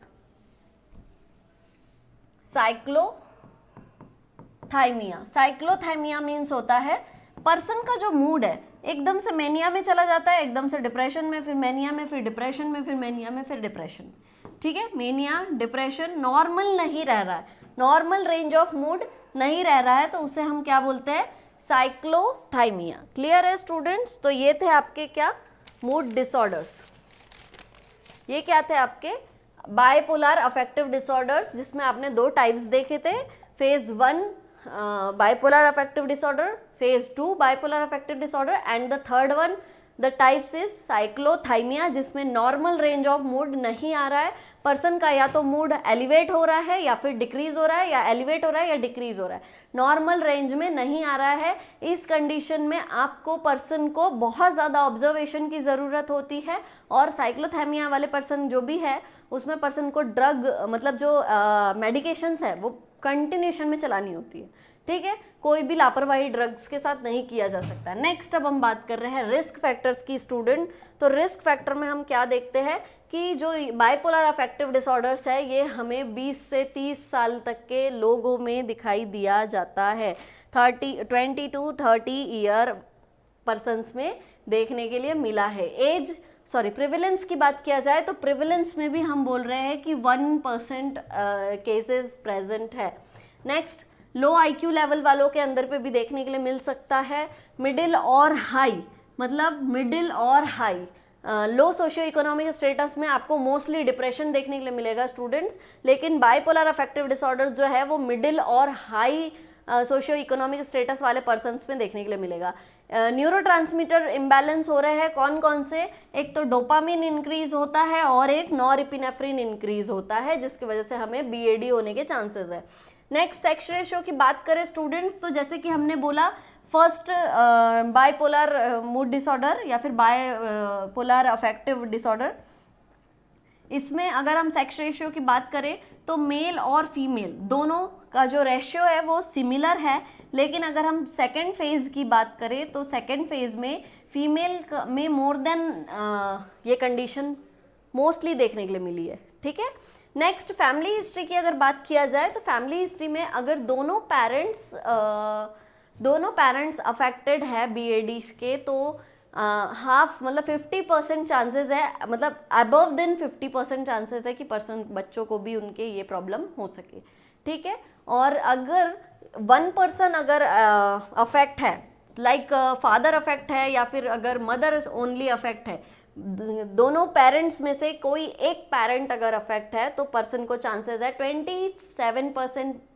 cyclothymia. Cyclothymia means होता है पर्सन का जो मूड है एकदम से मेनिया में चला जाता है, एकदम से डिप्रेशन में, फिर मेनिया में, फिर डिप्रेशन में, फिर मेनिया में, फिर डिप्रेशन में, ठीक है, मेनिया डिप्रेशन, नॉर्मल नहीं रह रहा है, नॉर्मल रेंज ऑफ मूड नहीं रह रहा है, तो उसे हम क्या बोलते हैं, साइक्लोथाइमिया। क्लियर है स्टूडेंट्स। तो ये थे आपके क्या, मूड डिसऑर्डर्स, ये क्या थे आपके बाइपोलर अफेक्टिव डिसऑर्डर्स, जिसमें आपने 2 टाइप्स देखे थे, phase 1 bipolar affective disorder, phase 2 bipolar affective disorder, and the third one the types is cyclothymia, जिसमें नॉर्मल रेंज ऑफ मूड नहीं आ रहा है, पर्सन का या तो मूड एलिवेट हो रहा है या फिर डिक्रीज हो रहा है, या एलिवेट हो रहा है या डिक्रीज हो रहा है, नॉर्मल रेंज में नहीं आ रहा है। इस कंडीशन में आपको पर्सन को बहुत ज़्यादा ऑब्जर्वेशन की ज़रूरत होती है, और साइक्लोथैमिया वाले पर्सन जो भी है उसमें पर्सन को ड्रग मतलब जो मेडिकेशंस है वो कंटिन्यूशन में चलानी होती है, ठीक है, कोई भी लापरवाही ड्रग्स के साथ नहीं किया जा सकता। नेक्स्ट अब हम बात कर रहे हैं रिस्क फैक्टर्स की स्टूडेंट। तो रिस्क फैक्टर में हम क्या देखते हैं कि जो बाइपोलर अफेक्टिव डिसऑर्डर्स है ये हमें 20 से 30 साल तक के लोगों में दिखाई दिया जाता है, 20 to 30 ईयर पर्सन्स में देखने के लिए मिला है। प्रिविलेंस की बात किया जाए तो प्रिविलेंस में भी हम बोल रहे हैं कि 1% केसेस प्रेजेंट है। नेक्स्ट, लो आईक्यू लेवल वालों के अंदर पे भी देखने के लिए मिल सकता है। मिडिल और हाई, मतलब मिडिल और हाई, लो सोशियो इकोनॉमिक स्टेटस में आपको मोस्टली डिप्रेशन देखने के लिए मिलेगा स्टूडेंट्स, लेकिन बाइपोलर अफेक्टिव डिसऑर्डर्स जो है वो मिडिल और हाई सोशियो इकोनॉमिक स्टेटस वाले पर्सन्स में देखने के लिए मिलेगा। न्यूरोट्रांसमीटर इम्बैलेंस हो रहे हैं, कौन कौन से, एक तो डोपामिन इंक्रीज होता है और एक नॉरएपिनेफ्रिन इंक्रीज होता है, जिसकी वजह से हमें बीएडी होने के चांसेस है। नेक्स्ट, सेक्स रेशियो की बात करें स्टूडेंट्स, तो जैसे कि हमने बोला फर्स्ट बाइपोलर मूड डिसऑर्डर या फिर बाइपोलर अफेक्टिव डिसऑर्डर, इसमें अगर हम सेक्स रेशियो की बात करें तो मेल और फीमेल दोनों का जो रेशियो है वो सिमिलर है, लेकिन अगर हम सेकेंड फेज की बात करें तो सेकेंड फेज में फीमेल में मोर देन ये कंडीशन मोस्टली देखने के लिए मिली है, ठीक है। नेक्स्ट, फैमिली हिस्ट्री की अगर बात किया जाए तो फैमिली हिस्ट्री में अगर दोनों पेरेंट्स अफेक्टेड है बीएडी के, तो हाफ मतलब 50% चांसेस है, मतलब अबव देन 50% चांसेस है कि बच्चों को भी उनके ये प्रॉब्लम हो सके, ठीक है। और अगर 1% अगर अफेक्ट है, लाइक फादर अफेक्ट है या फिर अगर मदर ओनली अफेक्ट है, दोनों पेरेंट्स में से कोई एक पेरेंट अगर अफेक्ट है तो पर्सन को चांसेस है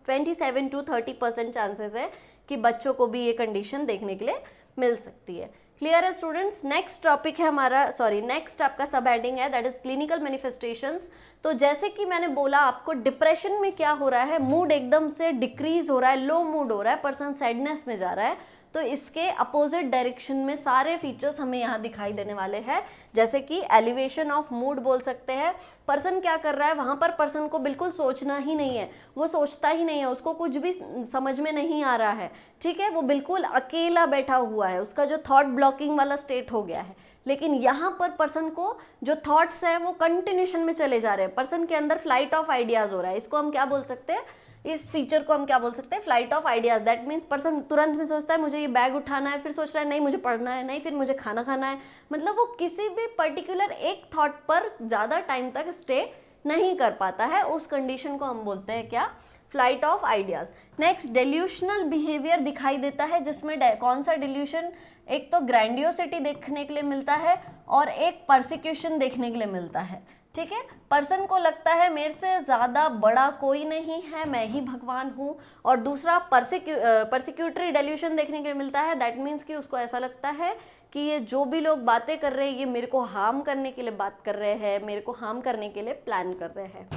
27 to 30% चांसेस है कि बच्चों को भी ये कंडीशन देखने के लिए मिल सकती है। क्लियर है स्टूडेंट्स। नेक्स्ट टॉपिक है हमारा, नेक्स्ट आपका सब हेडिंग है दैट इज क्लिनिकल मैनिफेस्टेशंस। तो जैसे कि मैंने बोला आपको, डिप्रेशन में क्या हो रहा है, मूड एकदम से डिक्रीज हो रहा है, लो मूड हो रहा है, पर्सन सैडनेस में जा रहा है, तो इसके अपोजिट डायरेक्शन में सारे फीचर्स हमें यहाँ दिखाई देने वाले हैं। जैसे कि एलिवेशन ऑफ मूड बोल सकते हैं, पर्सन क्या कर रहा है वहाँ पर, पर्सन को बिल्कुल सोचना ही नहीं है, वो सोचता ही नहीं है, उसको कुछ भी समझ में नहीं आ रहा है, ठीक है, वो बिल्कुल अकेला बैठा हुआ है, उसका जो थॉट ब्लॉकिंग वाला स्टेट हो गया है। लेकिन यहाँ पर पर्सन को जो थॉट्स है वो कंटिन्यूशन में चले जा रहे हैं, पर्सन के अंदर फ्लाइट ऑफ आइडियाज हो रहा है। इसको हम क्या बोल सकते हैं, इस फीचर को हम क्या बोल सकते हैं, flight of ideas. That means person तुरंत में सोचता है मुझे ये बैग उठाना है, फिर सोच रहा है नहीं मुझे पढ़ना है, नहीं फिर मुझे खाना खाना है, मतलब वो किसी भी पर्टिकुलर एक थॉट पर ज़्यादा टाइम तक स्टे नहीं कर पाता है। उस कंडीशन को हम बोलते हैं क्या, flight of ideas. Next delusional behaviour दिखाई देता है, जिसमें कौन सा डेल्यूशन, एक तो ग्रैंडियोसिटी देखने के लिए मिलता है और एक परसिक्यूशन देखने के लिए मिलता है, ठीक है। पर्सन को लगता है मेरे से ज़्यादा बड़ा कोई नहीं है, मैं ही भगवान हूँ। और दूसरा परसिक्यूटरी डेल्यूशन देखने के लिए मिलता है, दैट मीन्स कि उसको ऐसा लगता है कि ये जो भी लोग बातें कर रहे हैं ये मेरे को हार्म करने के लिए बात कर रहे हैं, मेरे को हार्म करने के लिए प्लान कर रहे हैं।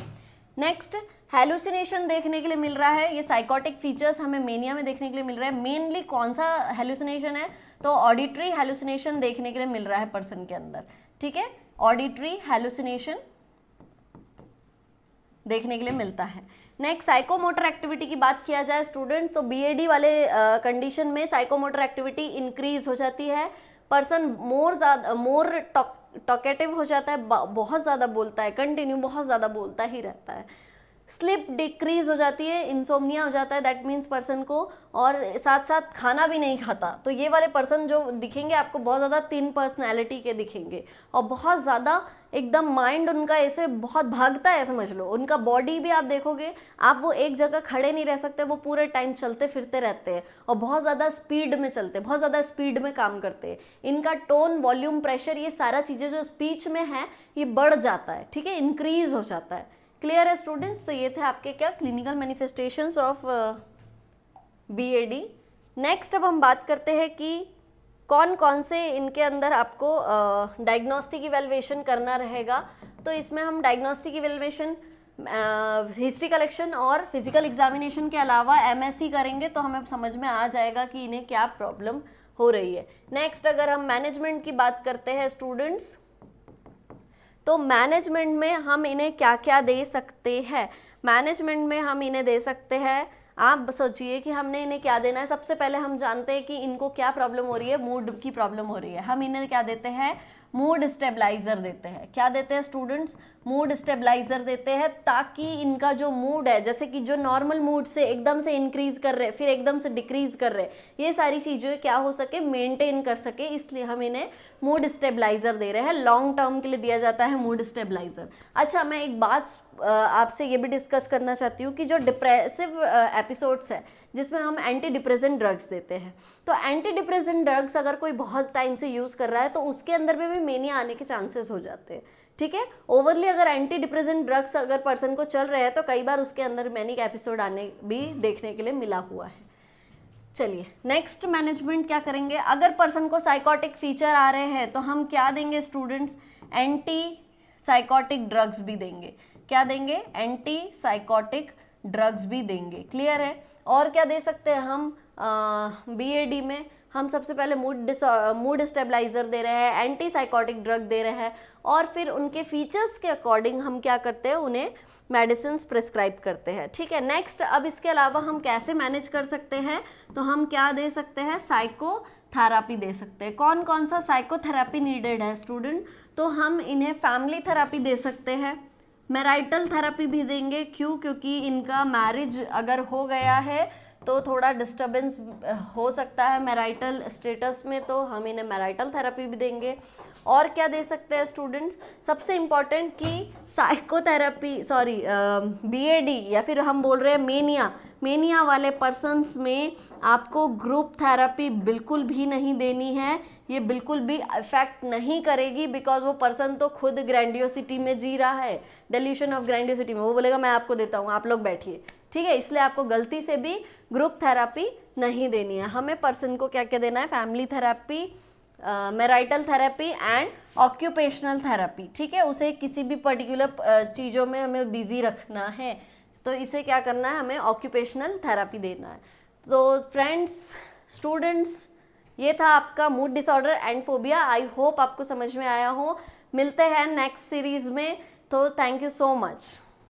नेक्स्ट हेलुसिनेशन देखने के लिए मिल रहा है, ये साइकोटिक फीचर्स हमें मेनिया में देखने के लिए मिल रहा है। मेनली कौन सा हेलुसिनेशन है, तो ऑडिटरी हेलुसिनेशन देखने के लिए मिल रहा है पर्सन के अंदर, ठीक है, ऑडिटरी हेलुसिनेशन देखने के लिए मिलता है। नेक्स्ट साइकोमोटर एक्टिविटी की बात किया जाए स्टूडेंट, तो बीएडी वाले कंडीशन में साइकोमोटर एक्टिविटी इंक्रीज हो जाती है, पर्सन मोर टॉकेटिव हो जाता है, बहुत ज़्यादा बोलता है, कंटिन्यू बहुत ज़्यादा बोलता ही रहता है। स्लिप डिक्रीज हो जाती है, इंसोम्निया हो जाता है, दैट मीन्स पर्सन को, और साथ साथ खाना भी नहीं खाता। तो ये वाले पर्सन जो दिखेंगे आपको बहुत ज़्यादा थिन पर्सनैलिटी के दिखेंगे और बहुत ज़्यादा एकदम माइंड उनका ऐसे बहुत भागता है समझ लो। उनका बॉडी भी आप देखोगे, आप वो एक जगह खड़े नहीं रह सकते, वो पूरे टाइम चलते फिरते रहते हैं और बहुत ज़्यादा स्पीड में चलते हैं, बहुत ज़्यादा स्पीड में काम करते हैं। इनका टोन, वॉल्यूम, प्रेशर, ये सारा चीज़ें जो स्पीच में है ये बढ़ जाता है, ठीक है, इंक्रीज हो जाता है। क्लियर है स्टूडेंट्स। तो ये थे आपके क्या clinical manifestations of BOD. Next अब हम बात करते हैं कि कौन कौन से इनके अंदर आपको डायग्नोस्टिक इवैल्यूएशन करना रहेगा। तो इसमें हम डायग्नोस्टिक इवैल्यूएशन, हिस्ट्री कलेक्शन और फिजिकल एग्जामिनेशन के अलावा एमएससी करेंगे तो हमें समझ में आ जाएगा कि इन्हें क्या प्रॉब्लम हो रही है। नेक्स्ट अगर हम मैनेजमेंट की बात करते हैं स्टूडेंट्स, तो मैनेजमेंट में हम इन्हें क्या क्या दे सकते हैं। मैनेजमेंट में हम इन्हें दे सकते हैं, आप सोचिए कि हमने इन्हें क्या देना है। सबसे पहले हम जानते हैं कि इनको क्या प्रॉब्लम हो रही है, मूड की प्रॉब्लम हो रही है। हम इन्हें क्या देते हैं, मूड स्टेबलाइजर देते हैं। क्या देते हैं स्टूडेंट्स, मूड स्टेबलाइजर देते हैं, ताकि इनका जो मूड है, जैसे कि जो नॉर्मल मूड से एकदम से इंक्रीज कर रहे फिर एकदम से डिक्रीज कर रहे, ये सारी चीज़ें क्या हो सके, मेंटेन कर सके, इसलिए हम इन्हें मूड स्टेबलाइजर दे रहे हैं। लॉन्ग टर्म के लिए दिया जाता है मूड स्टेबलाइजर। अच्छा, मैं एक बात आपसे ये भी डिस्कस करना चाहती हूँ कि जो डिप्रेसिव एपिसोड्स है जिसमें हम एंटी डिप्रेसेंट ड्रग्स देते हैं, तो एंटी डिप्रेसेंट ड्रग्स अगर कोई बहुत टाइम से यूज़ कर रहा है तो उसके अंदर में भी मेनिया आने के चांसेस हो जाते हैं, ठीक है। ओवरली अगर एंटी डिप्रेसेंट ड्रग्स अगर पर्सन को चल रहे हैं तो कई बार उसके अंदर मैनिक एपिसोड आने भी देखने के लिए मिला हुआ है। चलिए नेक्स्ट मैनेजमेंट क्या करेंगे, अगर पर्सन को साइकोटिक फीचर आ रहे हैं तो हम क्या देंगे स्टूडेंट्स, एंटी साइकोटिक ड्रग्स भी देंगे। क्या देंगे, एंटी साइकोटिक ड्रग्स भी देंगे। क्लियर है। और क्या दे सकते हैं हम बीएडी में, हम सबसे पहले मूड स्टेबलाइजर दे रहे हैं, एंटी साइकोटिक ड्रग दे रहे हैं, और फिर उनके फीचर्स के अकॉर्डिंग हम क्या करते हैं, उन्हें मेडिसिन प्रिस्क्राइब करते हैं, ठीक है। नेक्स्ट, अब इसके अलावा हम कैसे मैनेज कर सकते हैं, तो हम क्या दे सकते हैं, साइकोथेरापी दे सकते हैं। कौन कौन सा साइकोथेरापी नीडेड है स्टूडेंट, तो हम इन्हें फैमिली थेरापी दे सकते हैं, मैराइटल थेरापी भी देंगे। क्यों, क्योंकि इनका मैरिज अगर हो गया है तो थोड़ा डिस्टरबेंस हो सकता है मैराइटल स्टेटस में, तो हम इन्हें मैराइटल थेरेपी भी देंगे। और क्या दे सकते हैं स्टूडेंट्स, सबसे इम्पॉर्टेंट कि साइकोथेरेपी बीएडी या फिर हम बोल रहे हैं मेनिया वाले पर्सन्स में आपको ग्रुप थेरेपी बिल्कुल भी नहीं देनी है। ये बिल्कुल भी इफेक्ट नहीं करेगी, बिकॉज वो पर्सन तो खुद ग्रैंडियोसिटी में जी रहा है, डेल्यूशन ऑफ ग्रैंडियोसिटी में। वो बोलेगा मैं आपको देता हूँ, आप लोग बैठिए, ठीक है। इसलिए आपको गलती से भी ग्रुप थेरेपी नहीं देनी है। हमें पर्सन को क्या क्या देना है, family therapy, marital therapy and occupational therapy, ठीक है। उसे किसी भी पर्टिकुलर चीज़ों में हमें बिजी रखना है, तो इसे क्या करना है, हमें ऑक्यूपेशनल थेरेपी देना है। तो फ्रेंड्स, स्टूडेंट्स, ये था आपका mood disorder and phobia. I hope आपको समझ में आया हो। मिलते हैं नेक्स्ट सीरीज में, तो थैंक यू सो मच।